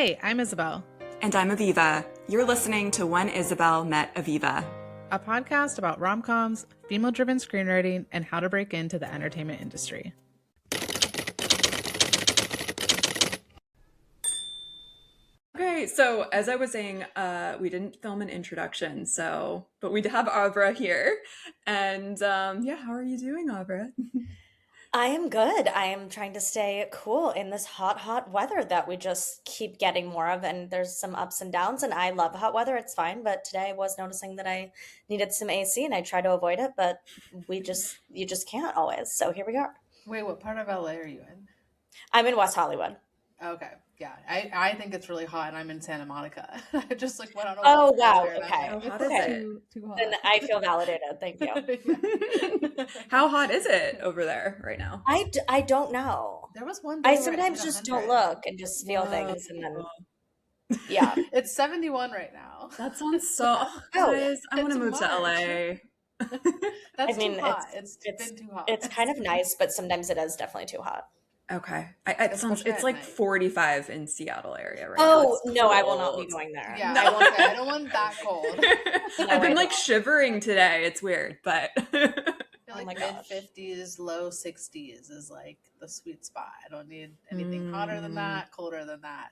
Hey, I'm Isabel, And I'm Aviva. You're listening to When Isabel Met Aviva. a podcast about rom-coms, female-driven screenwriting, and how to break into the entertainment industry. Okay, so as I was saying, we didn't film an introduction, but we have Avra here. And how are you doing, Avra? I am good. I am trying to stay cool in this hot, hot weather that we just keep getting more of. And there's some ups and downs, and I love hot weather. It's fine. But today I was noticing that I needed some AC and I try to avoid it, but you just can't always. So here we are. Wait, what part of LA are you in? I'm in West Hollywood. Okay, yeah. I think it's really hot and I'm in Santa Monica. I just went on a Oh, walk wow. there and Okay. I'm like, How it's does too hot. Then I feel validated. Thank you. Yeah. How hot is it over there right now? I don't know. There was one day I where it sometimes hit just don't 100. look and just feel Whoa. things. And then, yeah. It's 71 right now. That sounds so... Guys, I want to It's move to March. LA. That's I mean, too hot. It's been too hot. It's kind of nice, but sometimes it is definitely too hot. Okay. Especially It's at like night. 45 in Seattle area right now. Oh, It's no, I will not cold. be going there. Yeah, No. I don't want that cold. I've been I like don't. shivering today. It's weird, but I feel Oh like my mid gosh. 50s, low 60s is like the sweet spot. I don't need anything hotter than that, colder than that.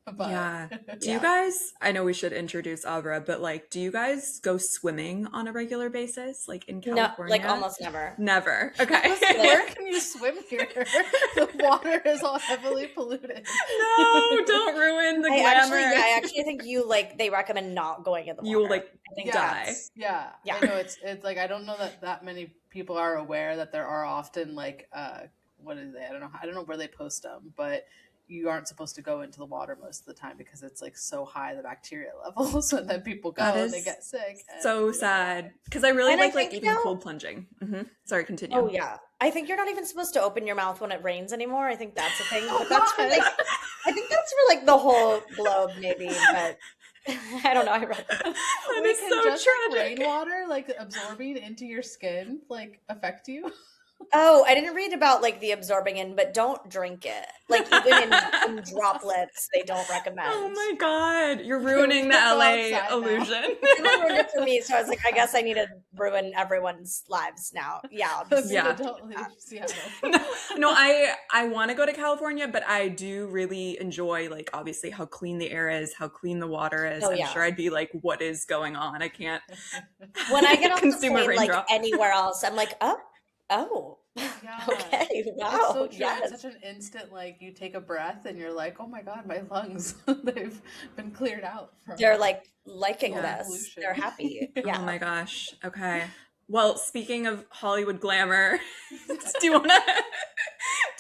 But yeah. Do Yeah. you guys, I know we should introduce Avra, but like, do you guys go swimming on a regular basis? Like in No, California? like almost never. Never. Okay. where can you swim here? The water is all heavily polluted. No, don't ruin the glamour. I actually think they recommend not going in the water. You will like I think die. that's- Yeah, Yeah. I know it's like I don't know that many people are aware that there are often like what is it? I don't know where they post them, but you aren't supposed to go into the water most of the time because it's like so high the bacteria levels, and then people go That and they is get sick. So sad. Because I really And I like think, even you know- cold plunging. Sorry, continue. Oh yeah, I think you're not even supposed to open your mouth when it rains anymore. I think that's a thing. But that's for like, I think that's for like the whole globe, maybe. But I don't know. I read that. That Wait, is can so just like, tragic. rainwater like absorbing into your skin like affect you? Oh, I didn't read about like the absorbing in, but don't drink it. Like even in droplets, they don't recommend. Oh my god, you're ruining the Go LA outside now. illusion. It ruined it for me, so I was like, I guess I need to ruin everyone's lives now. Yeah, I'll just Yeah. Don't leave Seattle. No, I want to go to California, but I do really enjoy like obviously how clean the air is, how clean the water is. Oh, I'm yeah. sure I'd be like, what is going on? I can't When I get off the consume a plane, like raindrop. anywhere else, I'm like, oh, Yeah. okay, wow, That's so true. yes. It's such an instant, like you take a breath and you're like, oh my god, my lungs, they've been cleared out. From They're like liking Yeah. this. Pollution. They're happy. Oh Yeah. my gosh. Okay. Well, speaking of Hollywood glamour, do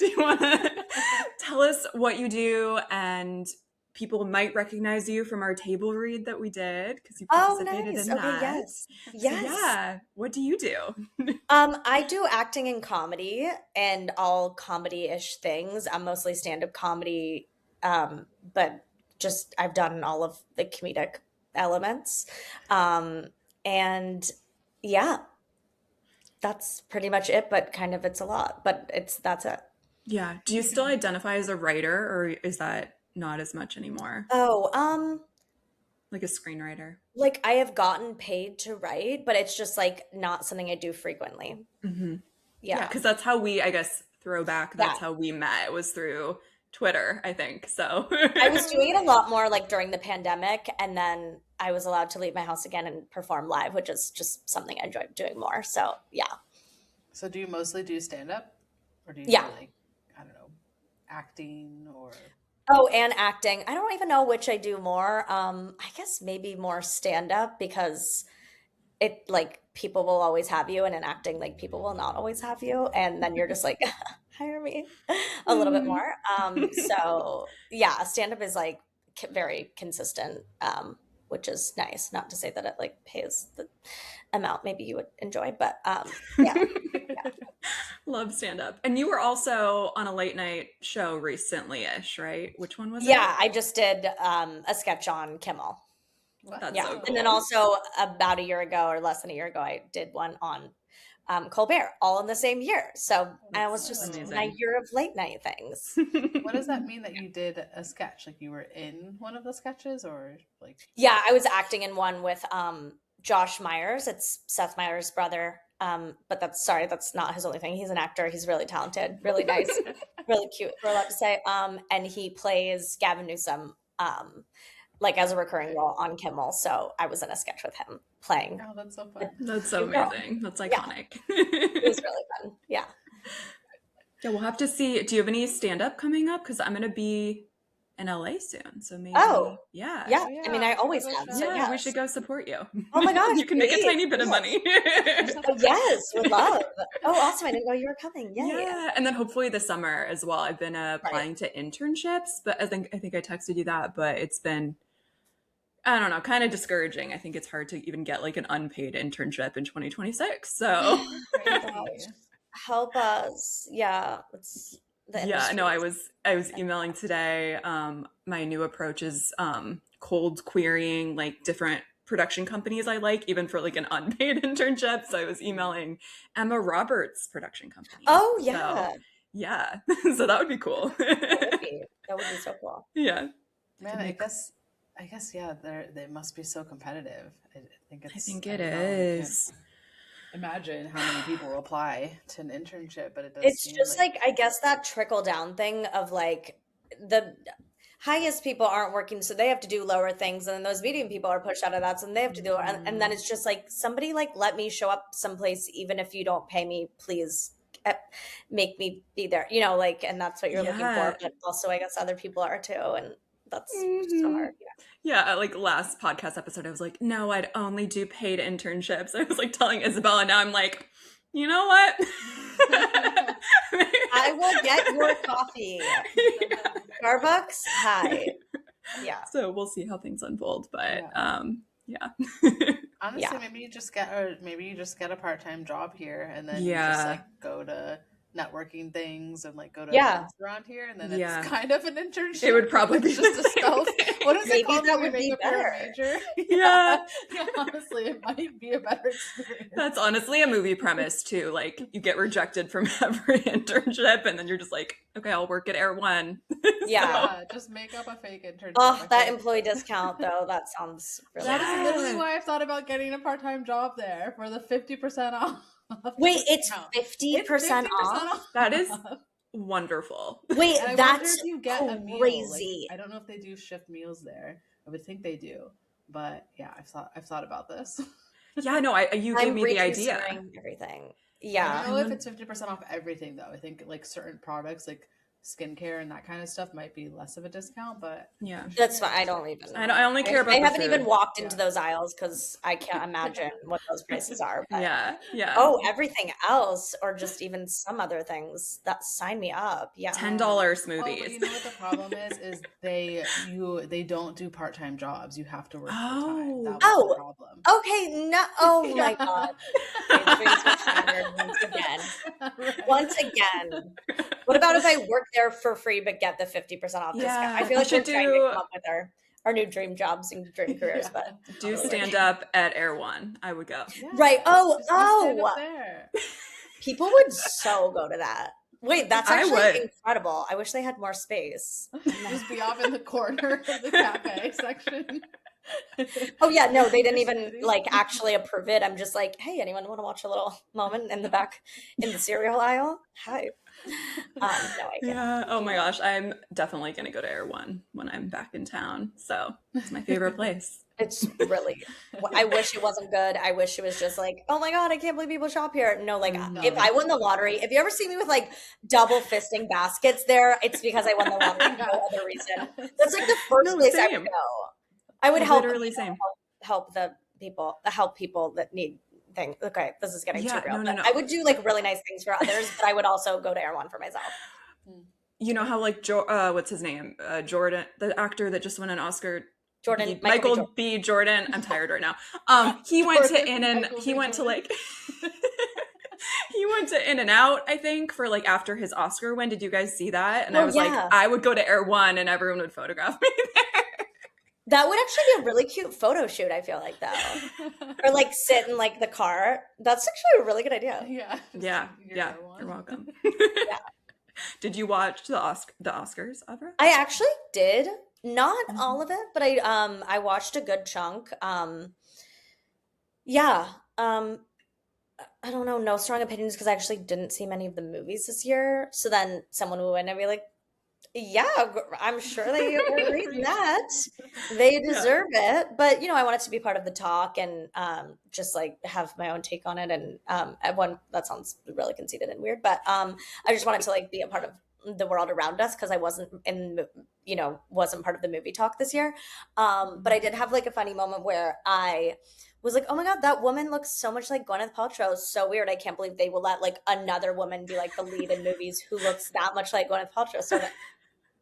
you wanna tell us what you do, and people might recognize you from our table read that we did because you Oh, participated nice. in Okay, that. yes. So, Yes. yeah. What do you do? I do acting and comedy and all comedy-ish things. I'm mostly stand-up comedy, but just I've done all of the comedic elements. And yeah, that's pretty much it, but kind of it's a lot, but that's it. Yeah. Do you still identify as a writer, or is that not as much anymore? Oh, Like a screenwriter? like I have gotten paid to write, but it's just like not something I do frequently. Mm-hmm. Yeah. Because that's how we, I guess, throwback. That's Yeah. how we met. It was through Twitter, I think. So I was doing it a lot more like during the pandemic, and then I was allowed to leave my house again and perform live, which is just something I enjoyed doing more. So yeah. So do you mostly do stand up, or do you Yeah. do like I don't know, acting or? Oh, and acting. I don't even know which I do more. I guess maybe more stand up because it like people will always have you, and in acting, like people will not always have you, and then you're just like hire me a little bit Mhm. more. So yeah, stand up is like very consistent, which is nice. Not to say that it like pays the amount maybe you would enjoy, but yeah. Love stand up. And you were also on a late night show recently-ish, right? Which one was it? Yeah, I just did a sketch on Kimmel. That's Yeah. so And then cool. also about a year ago or less than a year ago, I did one on Colbert, all in the same year. So I was That's just amazing. my year of late night things. What does that mean that you did a sketch? Like you were in one of the sketches, or like? Yeah, I was acting in one with Josh Myers. It's Seth Meyers' brother. But that's not his only thing. He's an actor. He's really talented, really nice, really cute, we're allowed to say. And he plays Gavin Newsom, like as a recurring role on Kimmel. So I was in a sketch with him playing. Oh, that's so fun. That's so amazing. That's iconic. It was really fun. Yeah. Yeah, we'll have to see. Do you have any stand-up coming up? Because I'm going to be in LA soon. So maybe. Oh. Yeah. Yeah. Oh, I mean, I yeah. always Oh, have. yeah, So Yeah, yes. we should go support you. Oh my gosh, You can make a please. tiny bit of Yes. money. Oh, yes, would love. Oh, awesome. I didn't know you were coming. Yay. Yeah, and then hopefully this summer as well. I've been applying to internships, but I think I texted you that, but it's been, I don't know, kind of discouraging. I think it's hard to even get like an unpaid internship in 2026. So Crazy. Help us. Yeah. It's the yeah, no, industry. I was emailing today. My new approach is cold querying like different production companies I like, even for like an unpaid internship. So I was emailing Emma Roberts' production company. Oh, So, yeah. yeah. So that would be cool. That would be so cool. Yeah. Man, I guess, yeah, they must be so competitive. I think it's. I think it don't know, I can't is. imagine how many people apply to an internship, but it does. It's seem just like, I guess that trickle down thing of like the highest people aren't working, so they have to do lower things, and then those medium people are pushed out of that, so they have to do, and then it's just like, somebody like let me show up someplace, even if you don't pay me, please make me be there, you know, like, and that's what you're looking Yeah. for, but also I guess other people are too, and that's so Mhm. hard. Yeah, like last podcast episode, I was like, no, I'd only do paid internships. I was like telling Isabel, and now I'm like, you know what? I will get your coffee. Yeah. Starbucks, hi. Yeah. So we'll see how things unfold, but yeah. Honestly, Yeah. maybe you just get a part-time job here, and then you Yeah. just like go to networking things and like go to Yeah. events around here, and then Yeah. it's kind of an internship. It would probably be It's just a stealth. What is Maybe it called? that when you would be make up your better. major? Yeah. Yeah, honestly, it might be a better experience. That's honestly a movie premise too. Like you get rejected from every internship, and then you're just like, okay, I'll work at Erewhon. Yeah. Just make up a fake internship. Oh, I that think. employee discount though, that sounds really That nice. is literally why I've thought about getting a part-time job there for the 50% off. Wait, it's discount. 50% off? That is wonderful. Wait, And I wonder that's if you get a meal. crazy. Like, I don't know if they do shift meals there. I would think they do, but yeah, I've thought about this. Yeah, no, you gave I'm me the idea. reconsidering everything. I Yeah. don't know if it's 50% off everything though. I think like certain products like skincare and that kind of stuff might be less of a discount, but Yeah. That's fine. I don't even know. I only care about I the haven't even food. walked into those aisles because I can't imagine what those prices are. But Yeah. oh, everything else, or just even some other things, that sign me up. Yeah. $10 Oh, smoothies. but you know what the problem is they don't do part-time jobs. You have to work full-time. That was Oh. the problem. Okay, no. Oh my Yeah. God. My dreams were shattered once again. Right. Once again. What about if I work there for free but get the 50% off discount? I Yeah, feel we like we're should trying to do- come up with our new dream jobs and dream careers, Yeah. but Do stand up at Erewhon. I would go. Yeah, Right. Oh, just stand up oh. there. people would so go to that. Wait, that's I actually would. incredible. I wish they had more space. Just be off in the corner of the cafe section. Oh yeah, no, they didn't Just even kidding. like actually approve it. I'm just like, hey, anyone want to watch a little moment in the back in the cereal aisle? Hi. No, I can't. Yeah. Oh my gosh. I'm definitely going to go to Erewhon when I'm back in town. So it's my favorite place. It's really, I wish it wasn't good. I wish it was just like, oh my God, I can't believe people shop here. No, like No. if I won the lottery, if you ever see me with like double fisting baskets there, it's because I won the lottery for no other reason. That's like the first No, place I same. would go. I would help Literally same. help people that need things. Okay, this is getting Yeah, too real. no. But I would do like really nice things for others, but I would also go to Erewhon for myself. You know how like what's his name? Jordan, the actor that just won an Oscar. Jordan, Michael B. Jordan. I'm tired right now. He went to Jordan, In and Michael he B. went to Jordan. like he went to In and Out, I think, for like after his Oscar win. Did you guys see that? And I Oh, was yeah. like, I would go to Erewhon and everyone would photograph me there. That would actually be a really cute photo shoot, I feel like, though. Or like sit in like the car. That's actually a really good idea. Yeah. Yeah. Your Yeah. one. You're welcome. Yeah. Did you watch the Oscars, Avra? I actually did. Not Mhm. all of it, but I watched a good chunk. Yeah. I don't know, no strong opinions because I actually didn't see many of the movies this year. So then someone would win and be like, yeah, I'm sure they agree with that. They deserve it. But, I want it to be part of the talk and just like have my own take on it. And everyone, that sounds really conceited and weird, but I just wanted to like be a part of the world around us because I wasn't wasn't part of the movie talk this year. But I did have like a funny moment where I was like, oh my God, that woman looks so much like Gwyneth Paltrow. It's so weird. I can't believe they will let like another woman be like the lead in movies who looks that much like Gwyneth Paltrow. So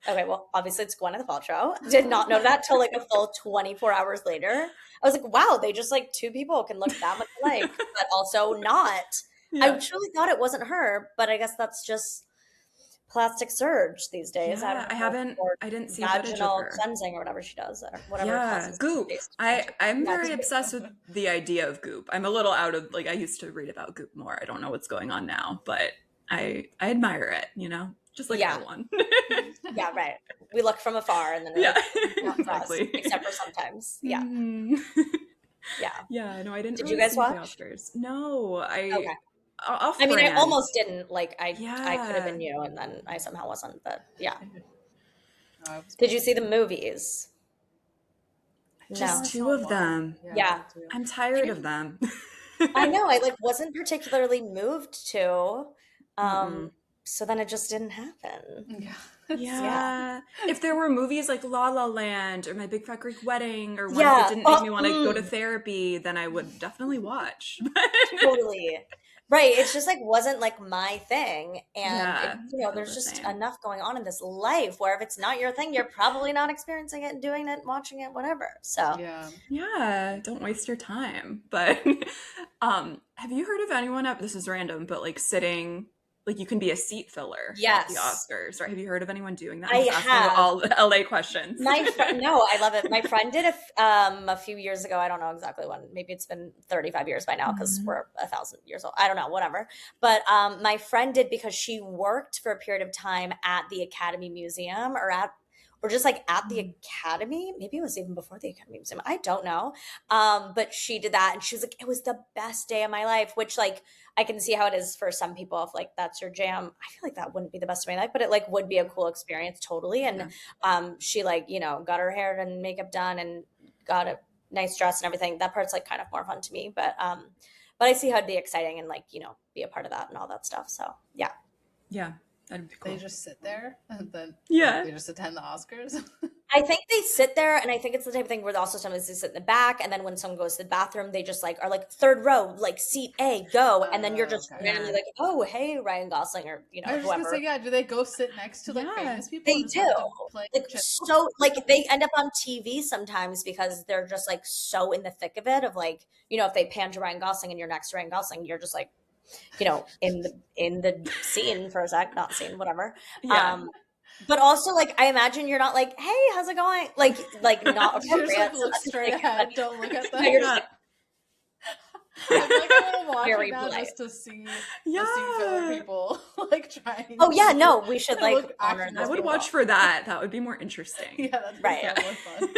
okay, well, obviously it's Gwyneth Paltrow. Did not know that till like a full 24 hours later. I was like, wow, they just like two people can look that much alike, but also not. Yeah. I truly thought it wasn't her, but I guess that's just plastic surge these days. Yeah, I didn't see footage of vaginal her. cleansing or whatever she does, or whatever. Yeah, Goop. I'm Yeah, very obsessed with the idea of Goop. I'm a little out of like I used to read about Goop more. I don't know what's going on now, but I admire it, just like Yeah. Erewhon. Yeah, right. We look from afar and then we're Yeah, like, not for us, exactly. except for sometimes. Yeah, Mhm. yeah. Yeah, no, I didn't. Did really you guys see the watch? Oscars. No, Okay. Off I mean, I brand. almost didn't. Like, I could have Yeah. been you, and then I somehow wasn't. But yeah. No, I was Did you see the movies? Just No. two of them. Yeah. I'm tired of them. I know. I like wasn't particularly moved to. Mm-mm. So then it just didn't happen. Yeah. Yeah. If there were movies like La La Land or My Big Fat Greek Wedding or ones Yeah. that didn't make me want to go to therapy, then I would definitely watch. Totally. Right. It's just like wasn't like my thing. And Yeah, there's the just same. enough going on in this life where if it's not your thing, you're probably not experiencing it and doing it, watching it, whatever. So Yeah. Yeah, don't waste your time. But have you heard of anyone up this is random, but like sitting like you can be a seat filler at the Yes. Oscars, right? Have you heard of anyone doing that? I I'm just asking have. all LA questions. no, I love it. My friend did a few years ago. I don't know exactly when. Maybe it's been 35 years by now because Mhm. we're 1,000 years old. I don't know, whatever. But my friend did because she worked for a period of time at the Academy Museum or just like at the Academy. Maybe it was even before the Academy Museum. I don't know. But she did that and she was like, it was the best day of my life, which like I can see how it is for some people if like that's your jam. I feel like that wouldn't be the best of my life, but it like would be a cool experience totally. And she like, got her hair and makeup done and got a nice dress and everything. That part's like kind of more fun to me. But I see how it'd be exciting and like, be a part of that and all that stuff. So yeah. Yeah, that'd be cool. They just sit there and then Yeah. they just attend the Oscars. I think they sit there, and I think it's the type of thing where also sometimes they sit in the back, and then when someone goes to the bathroom, they just like are like third row, like seat A, go, and then you're just Okay. randomly like, oh, hey, Ryan Gosling, or I was just gonna whoever. say, yeah. Do they go sit next to like Yeah, famous people? They and just have do. to play Like chess? so, like they end up on TV sometimes because they're just like so in the thick of it. Of like, if they pan to Ryan Gosling and you're next to Ryan Gosling, you're just like, in the scene for a sec, not scene, whatever. Yeah. But also, like, I imagine you're not like, "Hey, how's it going?" Like not You just like appropriate. look straight ahead. Don't look at them. You're just like, I'm like a little watching Very now polite. just to see Yeah. filler people like trying. oh yeah, to- no, we should to like look honor actually those I would people. watch for that. That would be more interesting. Yeah, that's Right. so more fun.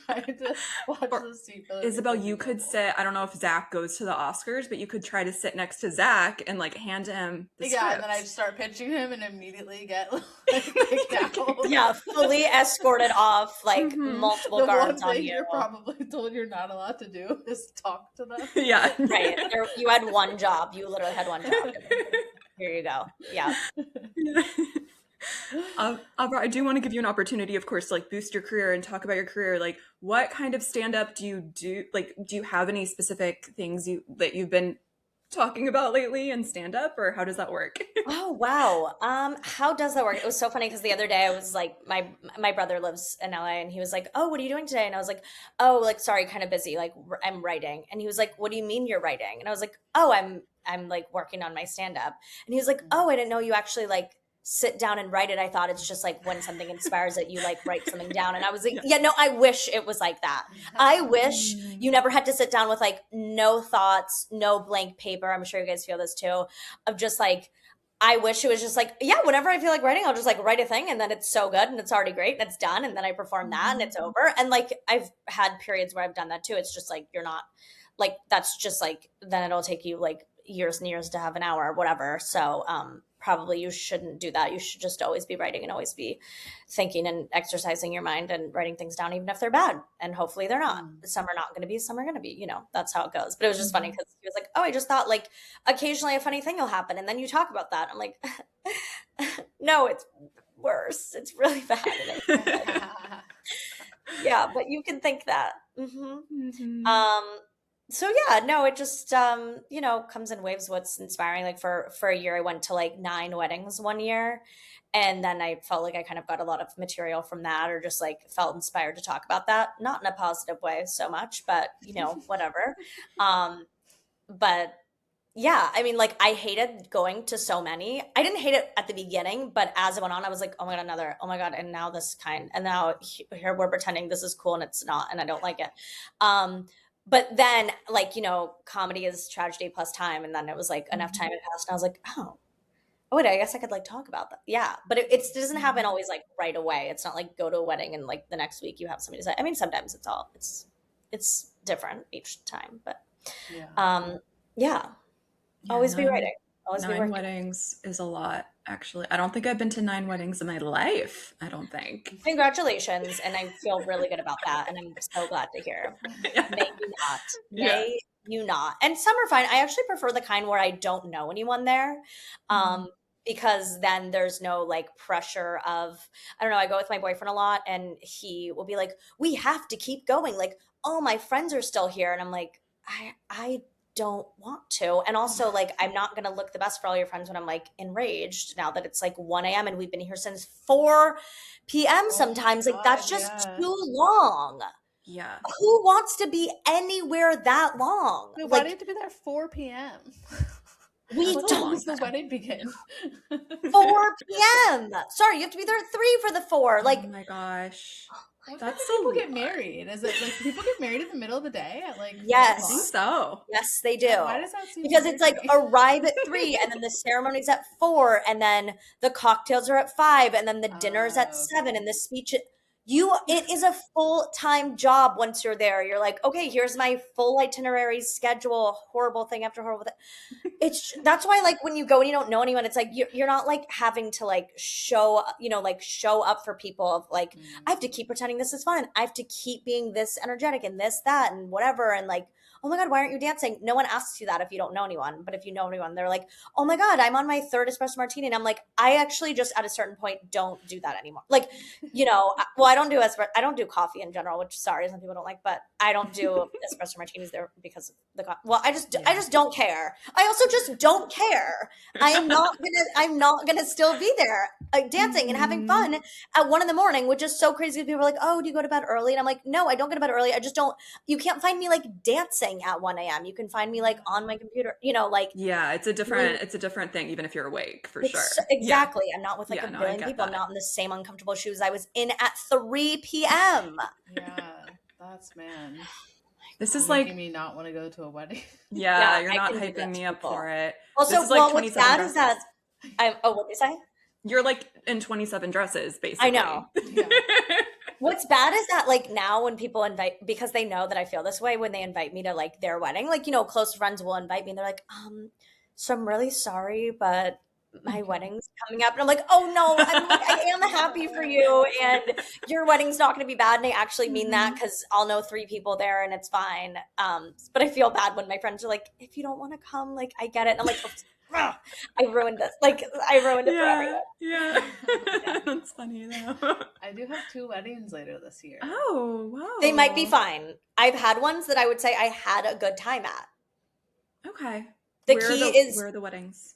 Trying to watch Or the seat filler Isabel, people you be could normal. sit. I don't know if Zach goes to the Oscars, but you could try to sit next to Zach and like hand him the Yeah, script. and then I start pitching him and immediately get like kicked out. Yeah, fully escorted off, like Mhm. multiple The one guards on thing you. you're probably told you're not allowed to do is talk to them. Yeah. Right. You had one job. You literally had one job. Here you go. Yeah. Avra, I do want to give you an opportunity, of course, to like boost your career and talk about your career. Like, what kind of stand up do you do? Like, do you have any specific things that you've been talking about lately in stand up, or how does that work? Oh wow. How does that work? It was so funny because the other day I was like, my brother lives in LA and he was like, "Oh, what are you doing today?" And I was like, "Oh, like sorry, kind of busy. Like I'm writing." And he was like, "What do you mean you're writing?" And I was like, "Oh, I'm like working on my stand up." And he was like, "Oh, I didn't know you actually like sit down and write it. I thought it's just like when something inspires it, you like write something down. And I was like, yeah, no, I wish it was like that. I wish you never had to sit down with like no thoughts, no blank paper. I'm sure you guys feel this too, of just like, I wish it was just like, yeah, whenever I feel like writing, I'll just like write a thing and then it's so good and it's already great and it's done. And then I perform that and it's over. And like, I've had periods where I've done that too. It's just like, you're not like, that's just like, then it'll take you like years and years to have an hour or whatever. So, probably you shouldn't do that. You should just always be writing and always be thinking and exercising your mind and writing things down, even if they're bad. And hopefully they're not. Some are not going to be, some are going to be, you know, that's how it goes. But it was just funny because he was like, oh, I just thought like occasionally a funny thing will happen. And then you talk about that. I'm like, no, it's worse. It's really bad. Yeah, but you can think that. So yeah, no, it just, you know, comes in waves. What's inspiring, like for a year, I went to like 9 weddings one year. And then I felt like I kind of got a lot of material from that, or just like felt inspired to talk about that. Not in a positive way so much, but you know, whatever. But yeah, I mean, like I hated going to so many. I didn't hate it at the beginning, but as it went on, I was like, oh my God, another, oh my God. And now this kind, and now here we're pretending this is cool and it's not, and I don't like it. But then, like, you know, comedy is tragedy plus time. And then it was like enough time had passed. And I was like, oh, wait, I guess I could like talk about that. Yeah. But it doesn't happen always like right away. It's not like go to a wedding and like the next week you have something to say. I mean, sometimes it's different each time. But yeah. Always be writing. Always be 9 working. weddings is a lot, actually. I don't think I've been to 9 weddings in my life. I don't think. Congratulations. And I feel really good about that. And I'm so glad to hear. May you not. May you not. And some are fine. I actually prefer the kind where I don't know anyone there. Because then there's no like pressure of, I don't know, I go with my boyfriend a lot and he will be like, we have to keep going. Like, oh, my friends are still here. And I'm like, I don't want to. And also like, I'm not going to look the best for all your friends when I'm like enraged now that it's like 1 a.m. and we've been here since 4 p.m. sometimes. Like that's just too long. Yeah. Who wants to be anywhere that long? Wait, like, why do you have to be there 4 p.m.? We What don't. time does the wedding begin? 4 p.m. Sorry, you have to be there at 3 for the 4. Like, oh my gosh. That's people get married. Is it like people get married in the middle of the day at like 4 yes, I think so. yes, they do. Why does that seem because weird it's like to me? arrive at 3, and then the ceremony's at 4, and then the cocktails are at 5, and then the dinner's at 7, and the speech. It is a full-time job once you're there. You're like, okay, here's my full itinerary schedule, horrible thing after horrible thing. That's why like when you go and you don't know anyone, it's like you're not like having to like show up for people of like, I have to keep pretending this is fun. I have to keep being this energetic and this, that, and whatever. And like, oh my God, why aren't you dancing? No one asks you that if you don't know anyone. But if you know anyone, they're like, oh my God, I'm on my 3rd espresso martini. And I'm like, I actually just at a certain point don't do that anymore. Like, you know, well, I don't do coffee in general, which sorry, some people don't like, but I don't do espresso martinis there because of the coffee. Well, I just don't care. I also just don't care. I'm not gonna still be there dancing and having fun at 1 a.m, which is so crazy. People are like, oh, do you go to bed early? And I'm like, no, I don't go to bed early. I just don't. You can't find me like dancing at 1 a.m. You can find me like on my computer, you know, like. Yeah, it's a different thing, even if you're awake, for sure. Exactly. I'm not with like a billion people. I'm not in the same uncomfortable shoes I was in at 3 p.m. Yeah, that's man. This is making like me not want to go to a wedding. Yeah, you're not hyping me up for it. Also, this is like well, what's bad is that what did you say? You're like in 27 dresses, basically. I know. Yeah. What's bad is that like now when people invite, because they know that I feel this way when they invite me to like their wedding, like, you know, close friends will invite me and they're like, so I'm really sorry, but my wedding's coming up. And I'm like, oh no, I am happy for you. And your wedding's not going to be bad. And I actually mean that because I'll know 3 people there and it's fine. But I feel bad when my friends are like, if you don't want to come, like, I get it. And I'm like, I ruined this. Like, I ruined it for everyone. Yeah. That's funny though. I do have 2 weddings later this year. Oh, wow. They might be fine. I've had ones that I would say I had a good time at. Okay. Where are the weddings?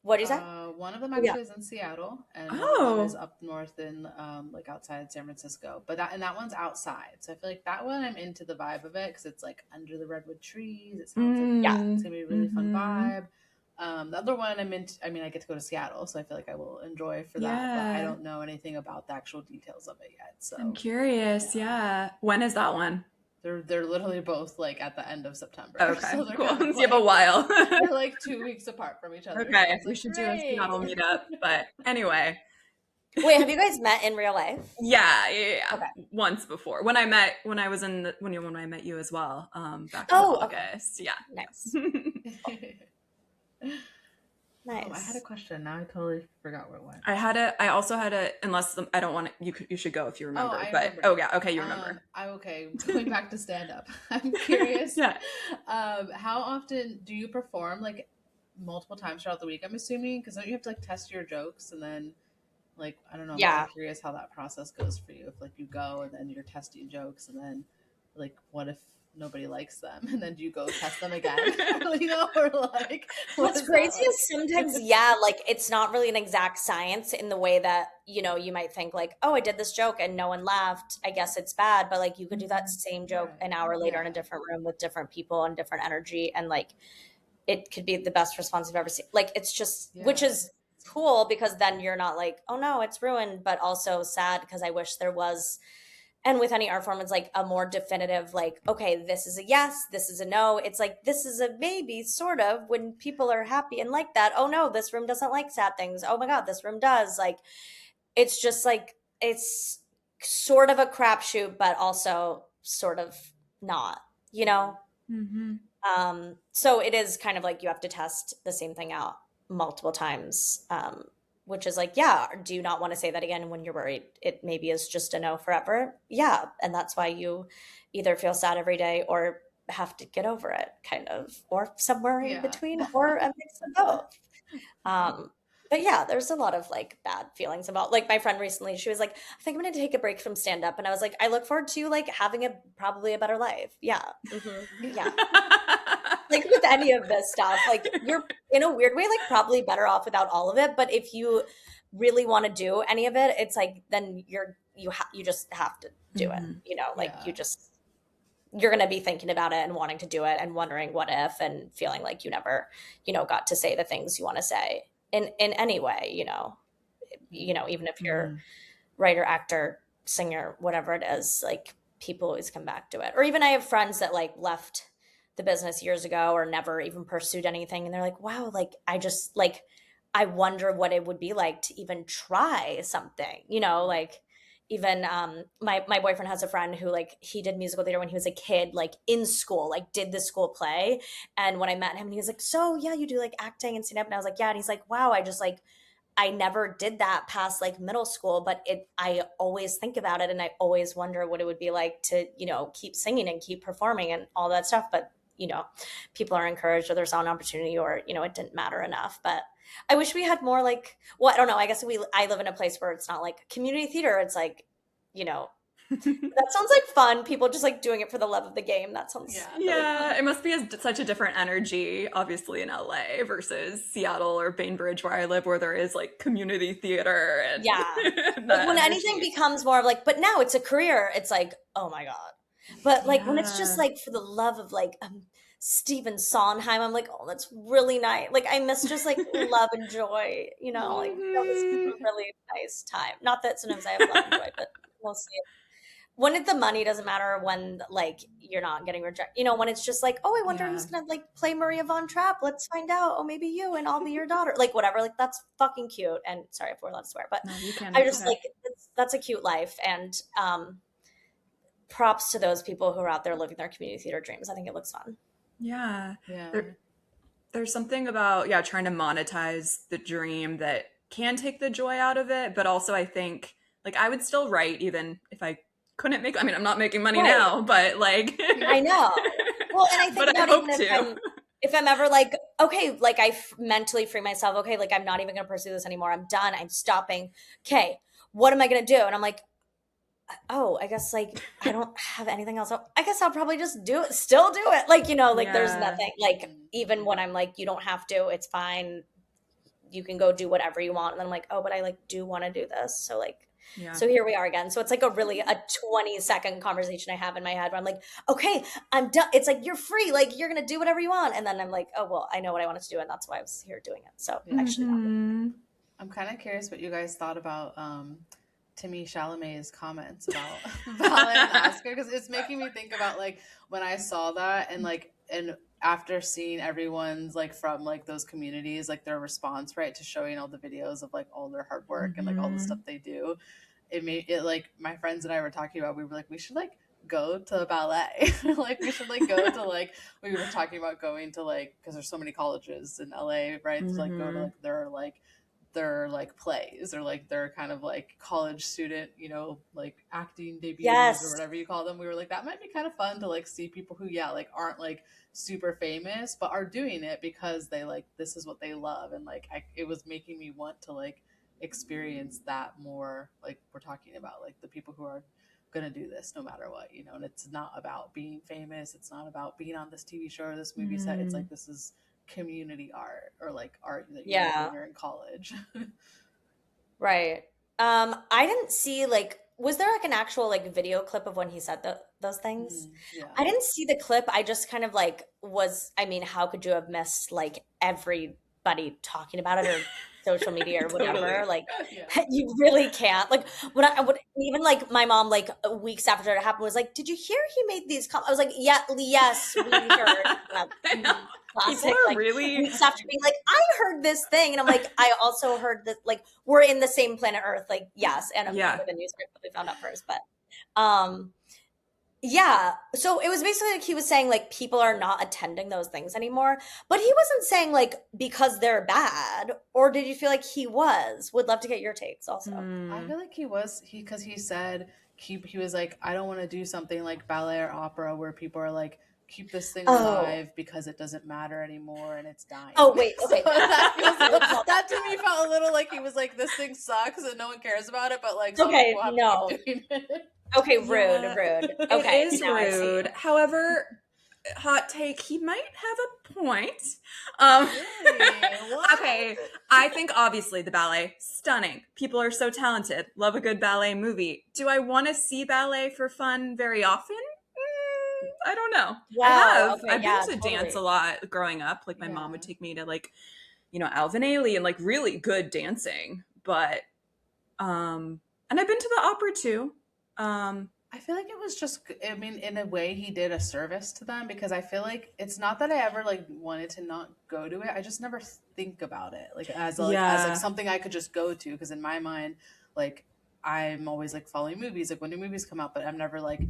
What is that? One of them actually is in Seattle, and one of them is up north in like outside San Francisco. But that one's outside, so I feel like that one I'm into the vibe of it because it's like under the redwood trees. It sounds like it's gonna be a really fun vibe. The other one I get to go to Seattle, so I feel like I will enjoy for that, but I don't know anything about the actual details of it yet. So I'm curious. Yeah. When is that one? They're literally both like at the end of September. Okay, So they're cool. kind of So you have a while. they're like 2 weeks apart from each other. Okay, So we it's should like, do a Seattle meetup. But anyway, Wait, have you guys met in real life? yeah. Okay. Once before, when I met you as well, back in Oh, okay. August. Yeah. Nice. Oh, I Nice. had a question. Now I totally forgot where it went. I also had a, unless I don't want to, you should go if you remember. remember. Yeah, okay, you remember. I'm okay. Going back to stand up. I'm curious. Yeah. How often do you perform, like multiple times throughout the week, I'm assuming? Because don't you have to like test your jokes and then like, I don't know. Yeah. I'm curious how that process goes for you. If like you go and then you're testing jokes and then like, what if nobody likes them? And then do you go test them again? Or like, What's crazy is sometimes, like it's not really an exact science in the way that, you might think like, oh, I did this joke and no one laughed, I guess it's bad. But like you could do that same joke an hour later in a different room with different people and different energy. And like, it could be the best response I've ever seen. Like, it's just, which is cool because then you're not like, oh no, it's ruined, but also sad because I wish there was. And with any art form, it's like a more definitive, like, okay, this is a yes, this is a no. It's like, this is a maybe, sort of, when people are happy and like that. Oh no, this room doesn't like sad things. Oh my God, this room does. Like, it's just like, it's sort of a crapshoot, but also sort of not, Mm-hmm. So it is kind of like you have to test the same thing out multiple times, which is like, do you not want to say that again when you're worried it maybe is just a no forever? Yeah. And that's why you either feel sad every day or have to get over it, kind of, or somewhere in between, or a mix of both. But yeah, there's a lot of like bad feelings about, like, my friend recently, she was like, I think I'm going to take a break from stand up. And I was like, I look forward to like having probably a better life. Yeah. Mm-hmm. Yeah. Like with any of this stuff, like you're in a weird way, like probably better off without all of it. But if you really want to do any of it, it's like, then you just have to do it, you're going to be thinking about it and wanting to do it and wondering what if, and feeling like you never, got to say the things you want to say in any way, even if you're writer, actor, singer, whatever it is, like people always come back to it. Or even I have friends that like left the business years ago or never even pursued anything. And they're like, wow, like, I just like, I wonder what it would be like to even try something, like even my boyfriend has a friend who like, he did musical theater when he was a kid, like in school, like did the school play. And when I met him, he was like, so yeah, you do like acting and stand up. And I was like, yeah. And he's like, wow, I never did that past like middle school, but I always think about it. And I always wonder what it would be like to, keep singing and keep performing and all that stuff. But, people are encouraged, or there's an opportunity, or, it didn't matter enough. But I wish we had more like, well, I don't know. I guess I live in a place where it's not like community theater. It's like, that sounds like fun. People just like doing it for the love of the game. That sounds really fun. It must be such a different energy, obviously, in LA versus Seattle or Bainbridge, where I live, where there is like community theater. And Like when anything becomes more of like, but now it's a career, it's like, oh my God. But like when it's just like for the love of like Stephen Sondheim, I'm like, oh, that's really nice. Like I miss just like love and joy, like that was a really nice time. Not that sometimes I have love and joy, but mostly when the money doesn't matter, when like you're not getting rejected, when it's just like, oh, I wonder who's gonna like play Maria Von Trapp. Let's find out. Oh, maybe you, and I'll be your daughter. Like whatever. Like that's fucking cute. And sorry if we're allowed to swear, but I just like that's a cute life. And props to those people who are out there living their community theater dreams. I think it looks fun. Yeah. There's something about trying to monetize the dream that can take the joy out of it, but also I think like I would still write even if I couldn't make. I mean, I'm not making money now, but like I know. Well, and I think but I hope if I'm ever like, okay, like I mentally free myself. Okay, like I'm not even going to pursue this anymore. I'm done. I'm stopping. Okay, what am I going to do? And I'm like, oh, I guess like I don't have anything else. I guess I'll probably just still do it. Like, like there's nothing, like even when I'm like, you don't have to, it's fine. You can go do whatever you want. And then I'm like, oh, but I like do want to do this. So like, Yeah. So here we are again. So it's like a 20-second conversation I have in my head where I'm like, okay, I'm done. It's like, you're free. Like, you're going to do whatever you want. And then I'm like, oh, well, I know what I wanted to do. And that's why I was here doing it. So actually not. I'm kind of curious what you guys thought about Timmy Chalamet's comments about ballet and the Oscar, because it's making me think about like when I saw that and after seeing everyone's like from like those communities, like their response, right, to showing all the videos of like all their hard work and like all the stuff they do, it made it like my friends and I were talking about, we were like, we should like go to ballet. Like we should like go to like, we were talking about going to like, because there's so many colleges in LA, right, to like go to like their like plays or like their kind of like college student, you know, like acting debuts or whatever you call them. We were like, that might be kind of fun to like see people who like aren't like super famous but are doing it because they like, this is what they love. And like it was making me want to like experience that more. Like we're talking about like the people who are gonna do this no matter what, you know. And it's not about being famous, it's not about being on this TV show or this movie set. It's like, this is community art or like art that you do when you're in college. Right. I didn't see like, was there like an actual like video clip of when he said those things? Yeah. I didn't see the clip. I just kind of like I mean, how could you have missed like everybody talking about it or social media or whatever? Totally. Like you really can't. Like when I would even like my mom like weeks after it happened was like, did you hear he made these comments? I was like, yes, we heard. Classic, People are like, really weeks after being like, I heard this thing, and I'm like, I also heard that like we're in the same planet Earth, like yes, and I'm with the newspaper that we found out first, but yeah. So it was basically like he was saying like people are not attending those things anymore, but he wasn't saying like because they're bad, or did you feel like he was? Would love to get your takes also. I feel like he was, because he said he was like, I don't want to do something like ballet or opera where people are like, keep this thing alive because it doesn't matter anymore and it's dying. Oh wait, okay. So that to me felt a little like he was like, this thing sucks and no one cares about it, but like some people have to keep doing it. Okay, rude. Okay, it is rude. However, hot take, he might have a point. Really? Okay, I think obviously the ballet, stunning. People are so talented. Love a good ballet movie. Do I want to see ballet for fun very often? I don't know. Wow, I have. okay, I've been to dance a lot growing up. Like my mom would take me to like, you know, Alvin Ailey and like really good dancing. But and I've been to the opera too. I feel like it was just, I mean, in a way he did a service to them, because I feel like it's not that I ever like wanted to not go to it. I just never think about it like as like something I could just go to, because in my mind, like I'm always like following movies, like when new movies come out, but I'm never like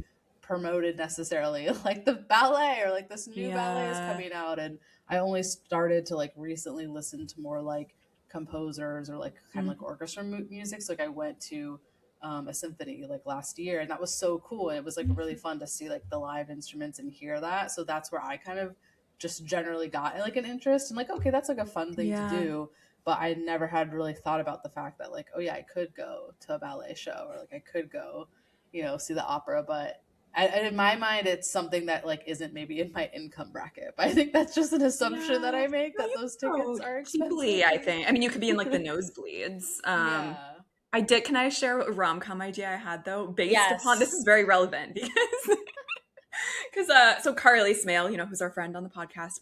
promoted necessarily like the ballet or like this new ballet is coming out. And I only started to like recently listen to more like composers or like kind of like orchestra music. So like I went to a symphony like last year, and that was so cool, and it was like really fun to see like the live instruments and hear that. So that's where I kind of just generally got like an interest and like, okay, that's like a fun thing to do. But I never had really thought about the fact that like, oh yeah, I could go to a ballet show, or like I could go, you know, see the opera. But in my mind, it's something that like isn't maybe in my income bracket. But I think that's just an assumption that I make, that those tickets are expensive. I think. I mean, you could be in like the nosebleeds. I did. Can I share a rom-com idea I had though? Based upon, this is very relevant because so Carly Smale, you know, who's our friend on the podcast,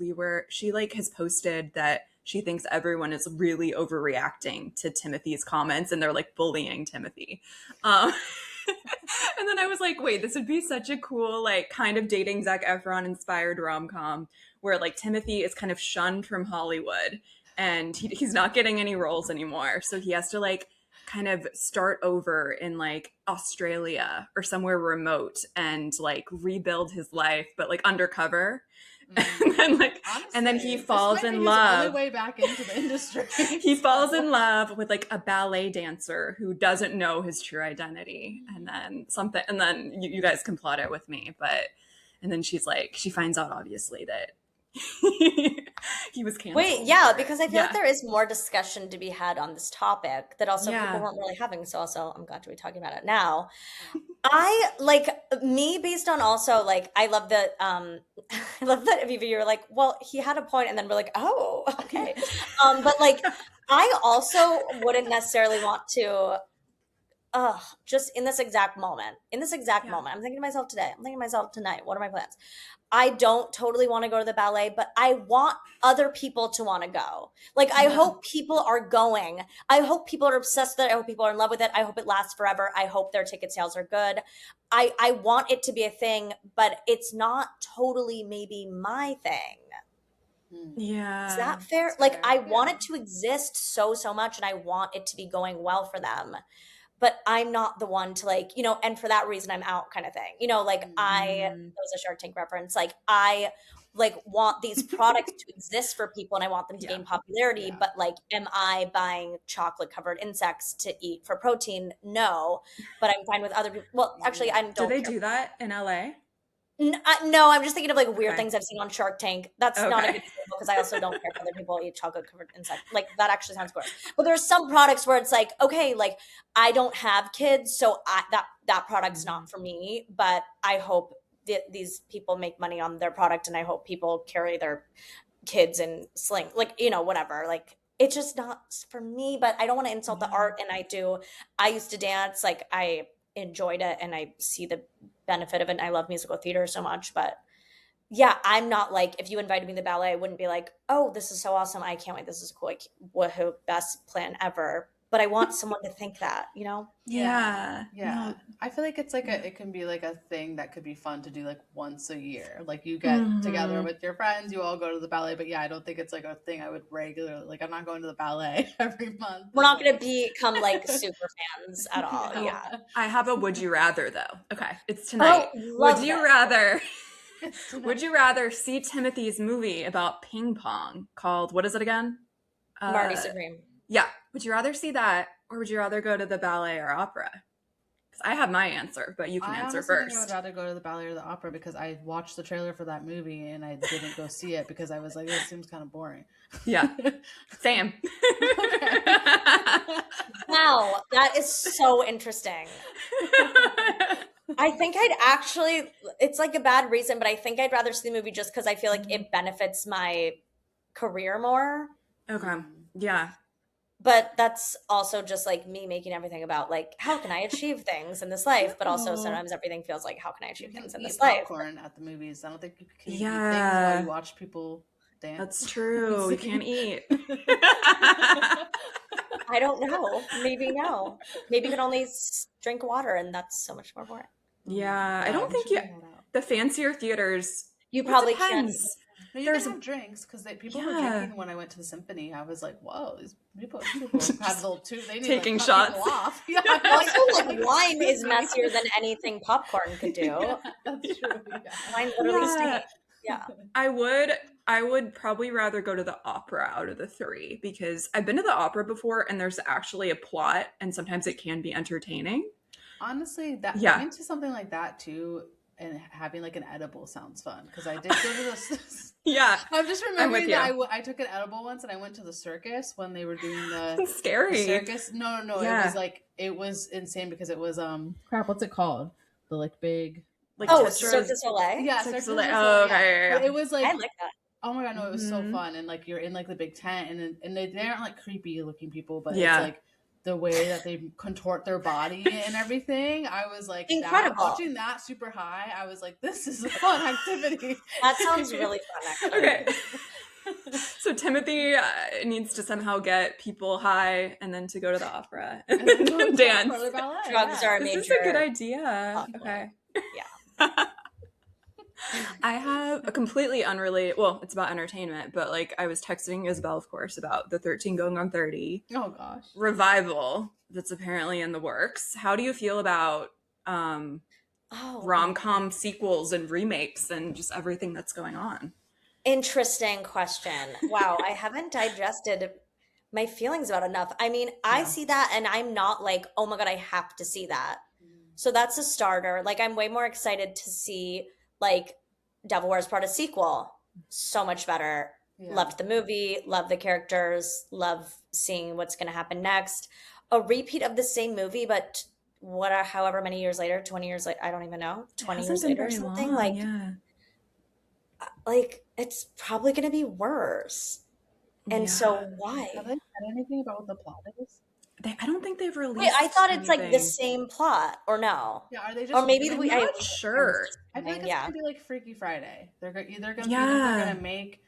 she like has posted that she thinks everyone is really overreacting to Timothy's comments and they're like bullying Timothy. And then I was like, wait, this would be such a cool, like kind of dating Zac Efron inspired rom-com where like Timothy is kind of shunned from Hollywood and he's not getting any roles anymore. So he has to like kind of start over in like Australia or somewhere remote and like rebuild his life, but like undercover. And then like, honestly, and then he falls in love. Only way back into the industry. He falls in love with like a ballet dancer who doesn't know his true identity, and then something, and then you guys can plot it with me, but and then she finds out obviously that he was canceled. Wait, yeah, because I feel like there is more discussion to be had on this topic that also people weren't really having. So also, I'm glad to be talking about it now. I like me based on also like I love that Aviva, you were like, well, he had a point, and then we're like, oh, okay. But like I also wouldn't necessarily want to just in this exact moment, I'm thinking to myself today, I'm thinking to myself tonight, what are my plans? I don't totally want to go to the ballet, but I want other people to want to go. Like, I hope people are going. I hope people are obsessed with it. I hope people are in love with it. I hope it lasts forever. I hope their ticket sales are good. I want it to be a thing, but it's not totally maybe my thing. Yeah. Is that fair? Like, I want it to exist so much, and I want it to be going well for them. But I'm not the one to, like, and for that reason, I'm out kind of thing. Like, that was a Shark Tank reference. Like, I want these products to exist for people, and I want them to gain popularity. But like, am I buying chocolate covered insects to eat for protein? No, but I'm fine with other people. Well, actually, I don't. Do they do that in LA? No, I'm just thinking of like weird things I've seen on Shark Tank. That's not a good example because I also don't care if other people eat chocolate covered insects. Like, that actually sounds gross. But there's some products where it's like, okay, like, I don't have kids, so that product's not for me. But I hope these people make money on their product, and I hope people carry their kids in sling, like, whatever. Like, it's just not for me. But I don't want to insult the art, and I used to dance. Like, I enjoyed it, and I see the benefit of it, and I love musical theater so much. But yeah, I'm not like, if you invited me to the ballet, I wouldn't be like, oh, this is so awesome, I can't wait, this is cool, like, woohoo, best plan ever. But I want someone to think that, Yeah. I feel like it's like it can be like a thing that could be fun to do like once a year. Like, you get together with your friends, you all go to the ballet. But yeah, I don't think it's like a thing I would regularly, like, I'm not going to the ballet every month. We're not going to become like super fans at all. I have a would you rather though. Okay, it's tonight. Would you rather see Timothy's movie about ping pong called, what is it again? Marty Supreme. Yeah. Would you rather see that, or would you rather go to the ballet or opera? Because I have my answer, but you can answer first. I would rather go to the ballet or the opera, because I watched the trailer for that movie and I didn't go see it because I was like, this seems kind of boring. Yeah. Same. Wow, that is so interesting. I think it's like a bad reason, but I think I'd rather see the movie just because I feel like it benefits my career more. Okay. Yeah. But that's also just like me making everything about like, how can I achieve things in this life? But also sometimes everything feels like, how can I achieve things in this life? Popcorn at the movies. I don't think you can eat things while you watch people dance. That's true. You can't eat. I don't know. Maybe no. Maybe you can only drink water, and that's so much more boring. Yeah, I don't think the fancier theaters. You probably can't. No, you can have drinks, because people were drinking when I went to the symphony. I was like, whoa, these people had little they need taking to shots. Off. Yeah. I feel like wine is messier than anything popcorn could do. Yeah, that's true. Yeah. Wine literally stinks. Yeah. I would probably rather go to the opera out of the three, because I've been to the opera before and there's actually a plot, and sometimes it can be entertaining. Honestly, going to something like that too, and having like an edible sounds fun, because I did go to this. Yeah, I'm just remembering that I took an edible once, and I went to the circus when they were doing the scary circus. No, Yeah. it was insane, because it was crap. What's it called? The like big Cirque du Soleil. Yeah, Cirque du Cirque du Soleil. Soleil. Oh, okay. Yeah. It was like, I like that. Oh my god, no! It was so fun, and like you're in like the big tent, and they aren't like creepy looking people, but it's like the way that they contort their body and everything. I was like, incredible. Watching that super high, I was like, this is a fun activity. That sounds really fun, actually. Okay. So Timothy needs to somehow get people high, and then to go to the opera and then dance. Drugs are a major. This is a good idea. Okay. Yeah. I have a completely unrelated, well, it's about entertainment, but like I was texting Isabel, of course, about the 13 Going on 30 revival that's apparently in the works. How do you feel about rom-com sequels and remakes and just everything that's going on? Interesting question. Wow, I haven't digested my feelings about it enough. I mean, I see that and I'm not like, oh my God, I have to see that. So that's a starter. Like, I'm way more excited to see like Devil Wears Prada sequel. So much better. Yeah. Loved the movie, love the characters, love seeing what's going to happen next. A repeat of the same movie, but however many years later, 20 years later, I don't even know, 20 years later or something. Long, like it's probably going to be worse. And so why? Have they said anything about what the plot is? I don't think they've released. Wait, I thought it's like the anything. same plot, or no? Yeah, are they just? Or maybe I'm I not sure. I feel like it's yeah. gonna be like Freaky Friday. Either they're Yeah. gonna make.